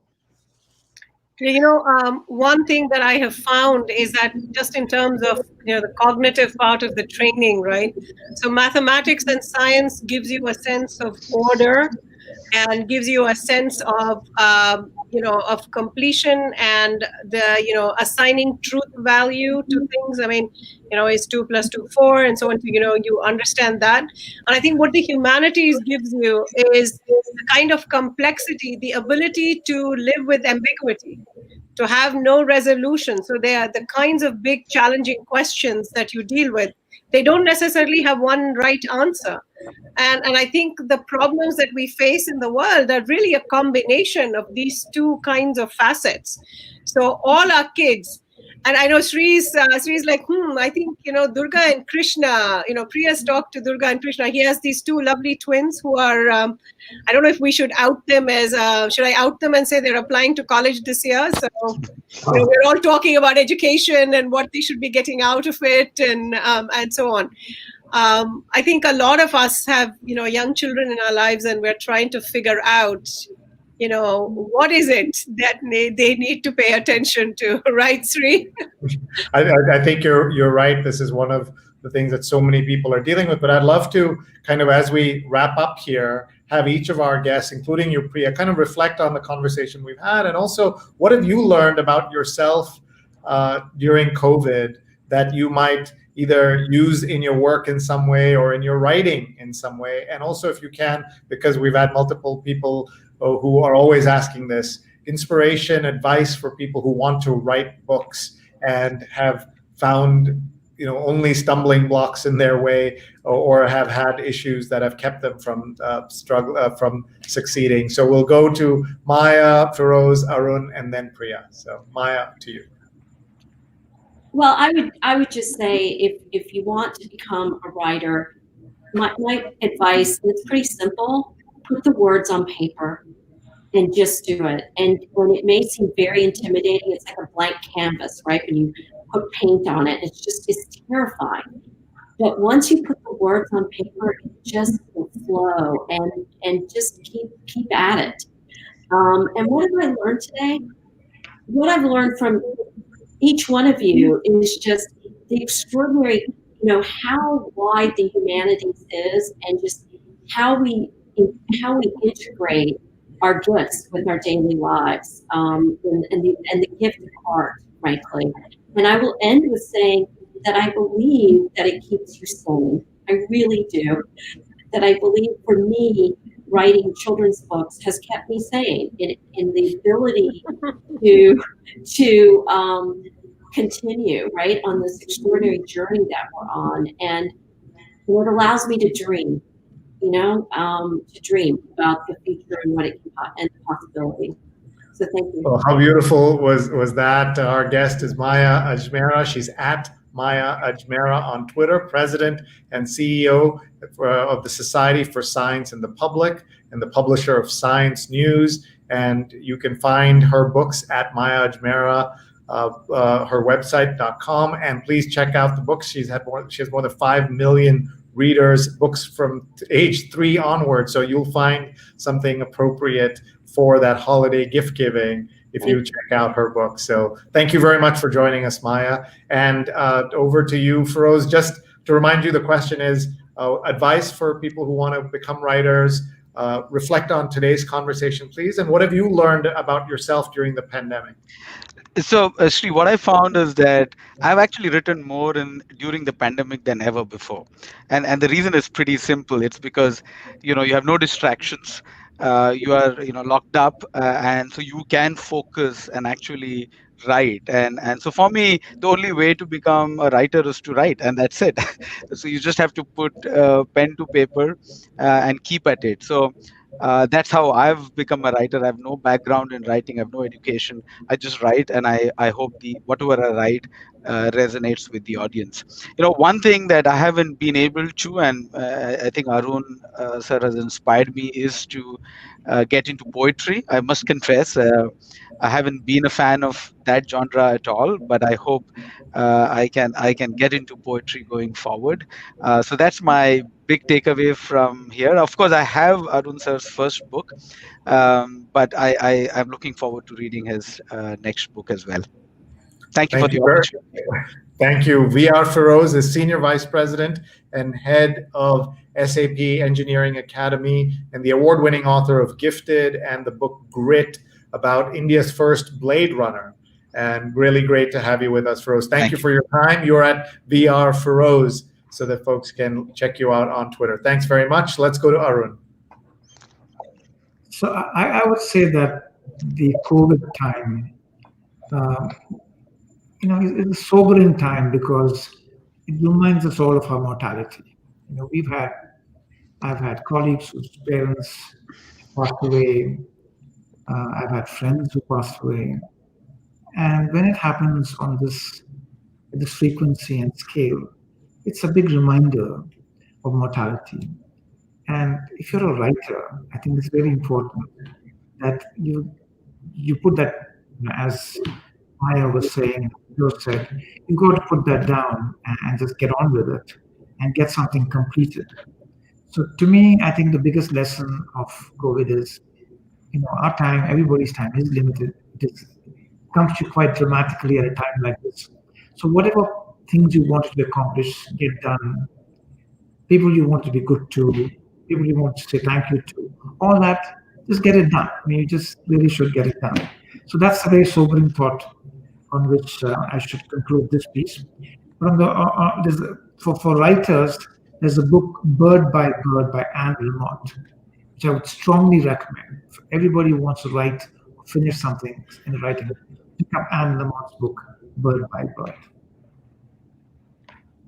One thing that I have found is that just in terms of the cognitive part of the training, right? So mathematics and science gives you a sense of order and gives you a sense of of completion and the assigning truth value to things. I mean, is 2 + 2 4 and so on. You understand that, and I think what the humanities gives you is the kind of complexity, the ability to live with ambiguity, to have no resolution. So they are the kinds of big challenging questions that you deal with. They don't necessarily have one right answer. And I think the problems that we face in the world are really a combination of these two kinds of facets. So all our kids, and I know Sree's like, I think, Durga and Krishna, Priya's talked to Durga and Krishna. He has these two lovely twins who are, I don't know if we should out them as, should I out them and say they're applying to college this year? So, we're all talking about education and what they should be getting out of it and so on. I think a lot of us have, young children in our lives, and we're trying to figure out, what is it that they need to pay attention to, right, Sree? I think you're right. This is one of the things that so many people are dealing with. But I'd love to kind of, as we wrap up here, have each of our guests, including you, Priya, kind of reflect on the conversation we've had, and also what have you learned about yourself during COVID that you might either use in your work in some way or in your writing in some way. And also, if you can, because we've had multiple people who are always asking this, inspiration, advice for people who want to write books and have found only stumbling blocks in their way, or have had issues that have kept them from from succeeding. So we'll go to Maya, Feroz, Arun, and then Priya. So Maya, to you. Well, I would just say if you want to become a writer, my advice, and it's pretty simple, put the words on paper and just do it. And when it may seem very intimidating, it's like a blank canvas, right? When you put paint on it, it's terrifying. But once you put the words on paper, it just will flow and just keep at it. And what have I learned today? What I've learned from each one of you is just the extraordinary, how wide the humanities is, and just how we integrate our gifts with our daily lives, and the gift of art, frankly. And I will end with saying that I believe that it keeps you sane. I really do. That I believe, for me, writing children's books has kept me sane in the ability to continue, right, on this extraordinary journey that we're on. And it allows me to dream, to dream about the future and what it can and the possibility. So thank you. Well, how beautiful was that? Our guest is Maya Ajmera. She's at Maya Ajmera on Twitter, president and CEO of the Society for Science and the Public, and the publisher of Science News. And you can find her books at Maya Ajmera, her website.com. And please check out the books. She has more than 5 million readers, books from age 3 onward. So you'll find something appropriate for that holiday gift giving if you check out her book. So thank you very much for joining us, Maya. And over to you, Feroz. Just to remind you, the question is advice for people who want to become writers. Reflect on today's conversation, please. And what have you learned about yourself during the pandemic? So, Sree, what I found is that I've actually written more during the pandemic than ever before, and the reason is pretty simple. It's because you have no distractions. You are locked up, and so you can focus and actually write. And so for me, the only way to become a writer is to write, and that's it. So you just have to put pen to paper and keep at it. So. That's how I've become a writer. I have no background in writing. I have no education. I just write, and I hope whatever I write resonates with the audience. One thing that I haven't been able to, and I think Arun sir has inspired me, is to get into poetry. I must confess, I haven't been a fan of that genre at all, but I hope I can get into poetry going forward. So that's my big takeaway from here. Of course, I have Arun sir's first book, but I'm looking forward to reading his next book as well. Thank you for Thank the you very opportunity. Thank you. VR Feroz is Senior Vice President and Head of SAP Engineering Academy and the award-winning author of Gifted and the book Grit about India's first Blade Runner. And really great to have you with us, Feroz. Thank you for your time. You're at VR Feroz so that folks can check you out on Twitter. Thanks very much. Let's go to Arun. So I would say that the COVID time, it's a sobering time because it reminds us all of our mortality. I've had colleagues whose parents passed away. I've had friends who passed away. And when it happens on this frequency and scale, it's a big reminder of mortality. And if you're a writer, I think it's very important that you put that, as Maya was saying, you said, you got to put that down and just get on with it and get something completed. So to me, I think the biggest lesson of COVID is, our time, everybody's time is limited. It comes to you quite dramatically at a time like this. So whatever things you wanted to accomplish, get done. People you want to be good to, people you want to say thank you to, all that, just get it done. You just really should get it done. So that's a very sobering thought on which I should conclude this piece. But for writers, there's a book, Bird by Bird by Anne Lamott, which I would strongly recommend. For everybody who wants to write or finish something in writing, pick up Anne Lamott's book, Bird by Bird.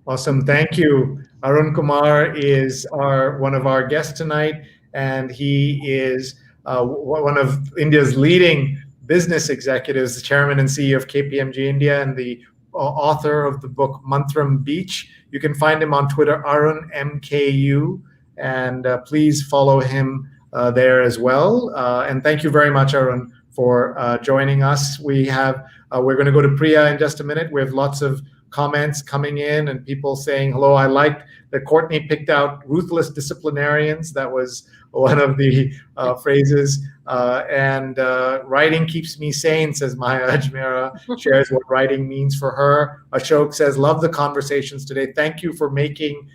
Awesome. Thank you. Arun Kumar is one of our guests tonight, and he is one of India's leading business executives, the chairman and CEO of KPMG India, and the author of the book Mantram Beach. You can find him on Twitter, Arun MKU, and please follow him there as well. And thank you very much, Arun, for joining us. We're going to go to Priya in just a minute. We have lots of comments coming in and people saying hello. I liked that Courtney picked out ruthless disciplinarians. That was one of the phrases. And writing keeps me sane, says Maya Ajmera, shares what writing means for her. Ashok says, love the conversations today. Thank you for making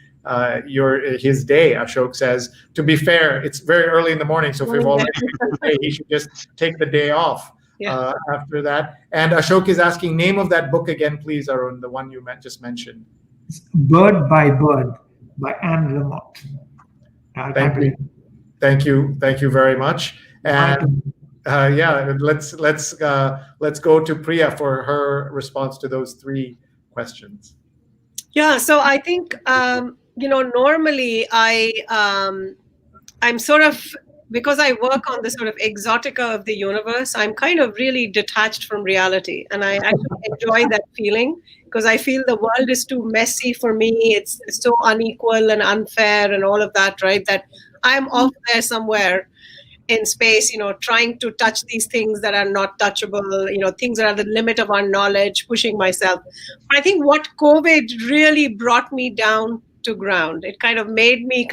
his day, Ashok says. To be fair, it's very early in the morning, so if we've already taken the day, he should just take the day off. After that. And Ashok is asking, name of that book again, please, Arun, the one you just mentioned. Bird by Bird by Anne Lamott. Thank you very much. And let's go to Priya for her response to those three questions. Yeah, so I think normally I'm sort of, because I work on the sort of exotica of the universe, I'm kind of really detached from reality. And I actually enjoy that feeling because I feel the world is too messy for me. It's so unequal and unfair and all of that, right? That I'm off there somewhere in space, trying to touch these things that are not touchable, things that are the limit of our knowledge, pushing myself. But I think what COVID really brought me down to ground, it kind of made me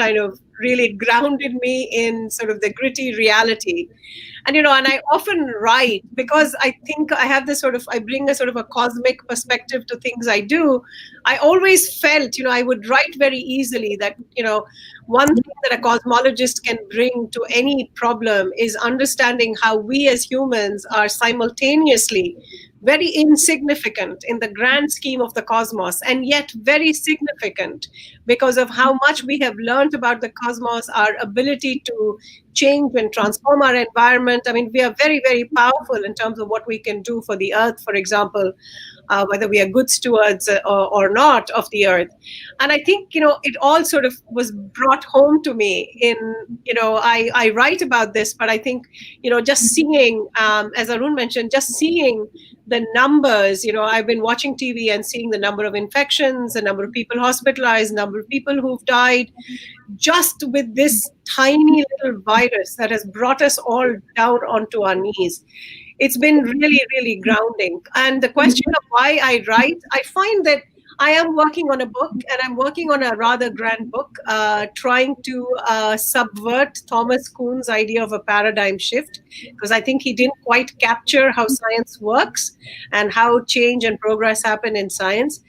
really grounded me in sort of the gritty reality. And, and I often write because I think I have this I bring a sort of a cosmic perspective to things I do. I always felt, I would write very easily that, one thing that a cosmologist can bring to any problem is understanding how we as humans are simultaneously very insignificant in the grand scheme of the cosmos, and yet very significant because of how much we have learned about the cosmos, our ability to change and transform our environment. I mean, we are very, very powerful in terms of what we can do for the earth, for example, whether we are good stewards or not of the earth. And I think, it all sort of was brought home to me in, I write about this, but I think, just seeing, as Arun mentioned, just seeing the numbers, I've been watching TV and seeing the number of infections, the number of people hospitalized, number of people who've died, just with this tiny little virus that has brought us all down onto our knees. it's been really, really grounding. And the question of why I write, I find that I am working on a book, and I'm working on a rather grand book, trying to subvert Thomas Kuhn's idea of a paradigm shift, because I think he didn't quite capture how science works and how change and progress happen in science.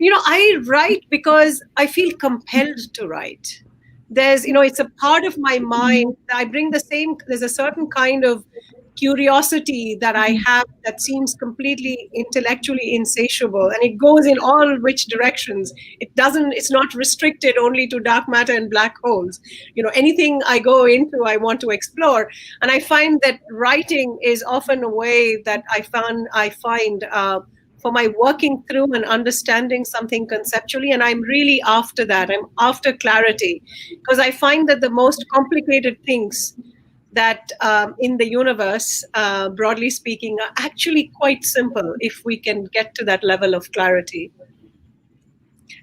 I write because I feel compelled to write. There's, it's a part of my mind. I bring there's a certain kind of curiosity that I have that seems completely intellectually insatiable, and it goes in all which directions. It's not restricted only to dark matter and black holes. Anything I go into, I want to explore. And I find that writing is often a way that I find for my working through and understanding something conceptually. And I'm really after that. I'm after clarity, because I find that the most complicated things that in the universe, broadly speaking, are actually quite simple if we can get to that level of clarity.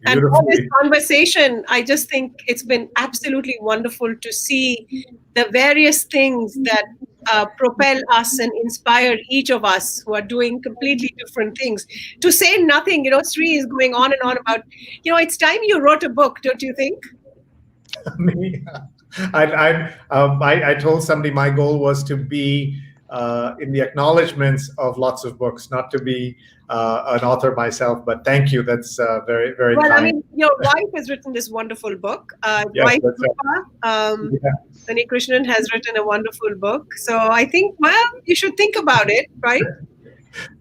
And for this conversation, I just think it's been absolutely wonderful to see the various things that propel us and inspire each of us who are doing completely different things. To say nothing, Sree is going on and on about, it's time you wrote a book, don't you think? I told somebody my goal was to be in the acknowledgements of lots of books, not to be an author myself. But thank you. That's very, very well, kind. I mean, your wife has written this wonderful book. Yes, wife, Sani Krishnan has written a wonderful book. So I think, well, you should think about it, right?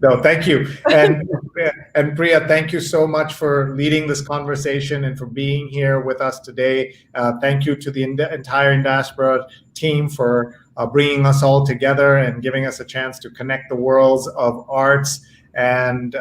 No, thank you. And Priya, thank you so much for leading this conversation and for being here with us today. Thank you to the entire Indiaspora team for bringing us all together and giving us a chance to connect the worlds of arts and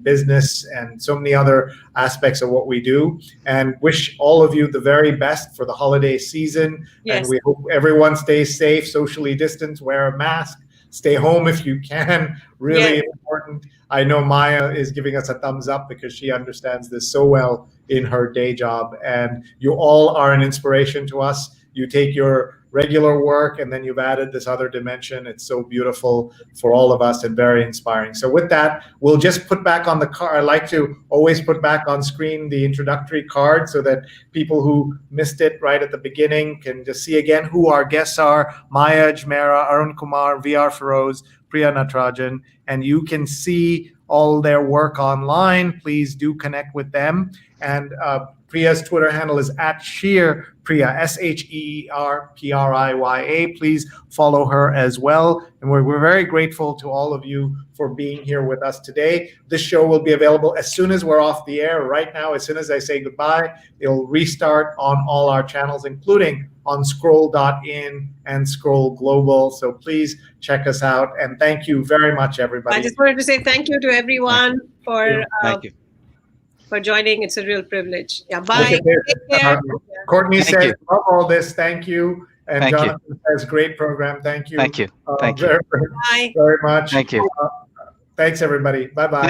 business and so many other aspects of what we do. And wish all of you the very best for the holiday season. Yes. And we hope everyone stays safe, socially distanced, wear a mask. Stay home if you can. Really important. I know Maya is giving us a thumbs up because she understands this so well in her day job. And you all are an inspiration to us. You take your regular work and then you've added this other dimension. It's so beautiful for all of us and very inspiring. So with that, we'll just put back on the card. I like to always put back on screen the introductory card so that people who missed it right at the beginning can just see again who our guests are: Maya Ajmera, Arun Kumar, VR Feroz, Priya Natarajan, and you can see all their work online. Please do connect with them. And Priya's Twitter handle is @SheerPriya, SheerPriya. Please follow her as well. And we're very grateful to all of you for being here with us today. This show will be available as soon as we're off the air. Right now, as soon as I say goodbye, it'll restart on all our channels, including on scroll.in and Scroll Global. So please check us out. And thank you very much, everybody. I just wanted to say thank you to everyone for joining. It's a real privilege. Yeah, bye. Take care. Courtney Thank says, you. love all this. Thank you. And Thank you. Jonathan says, great program. Thank you. Thank you. Thank you. Very, Bye. very much. Thank you. Thanks, everybody. Bye-bye.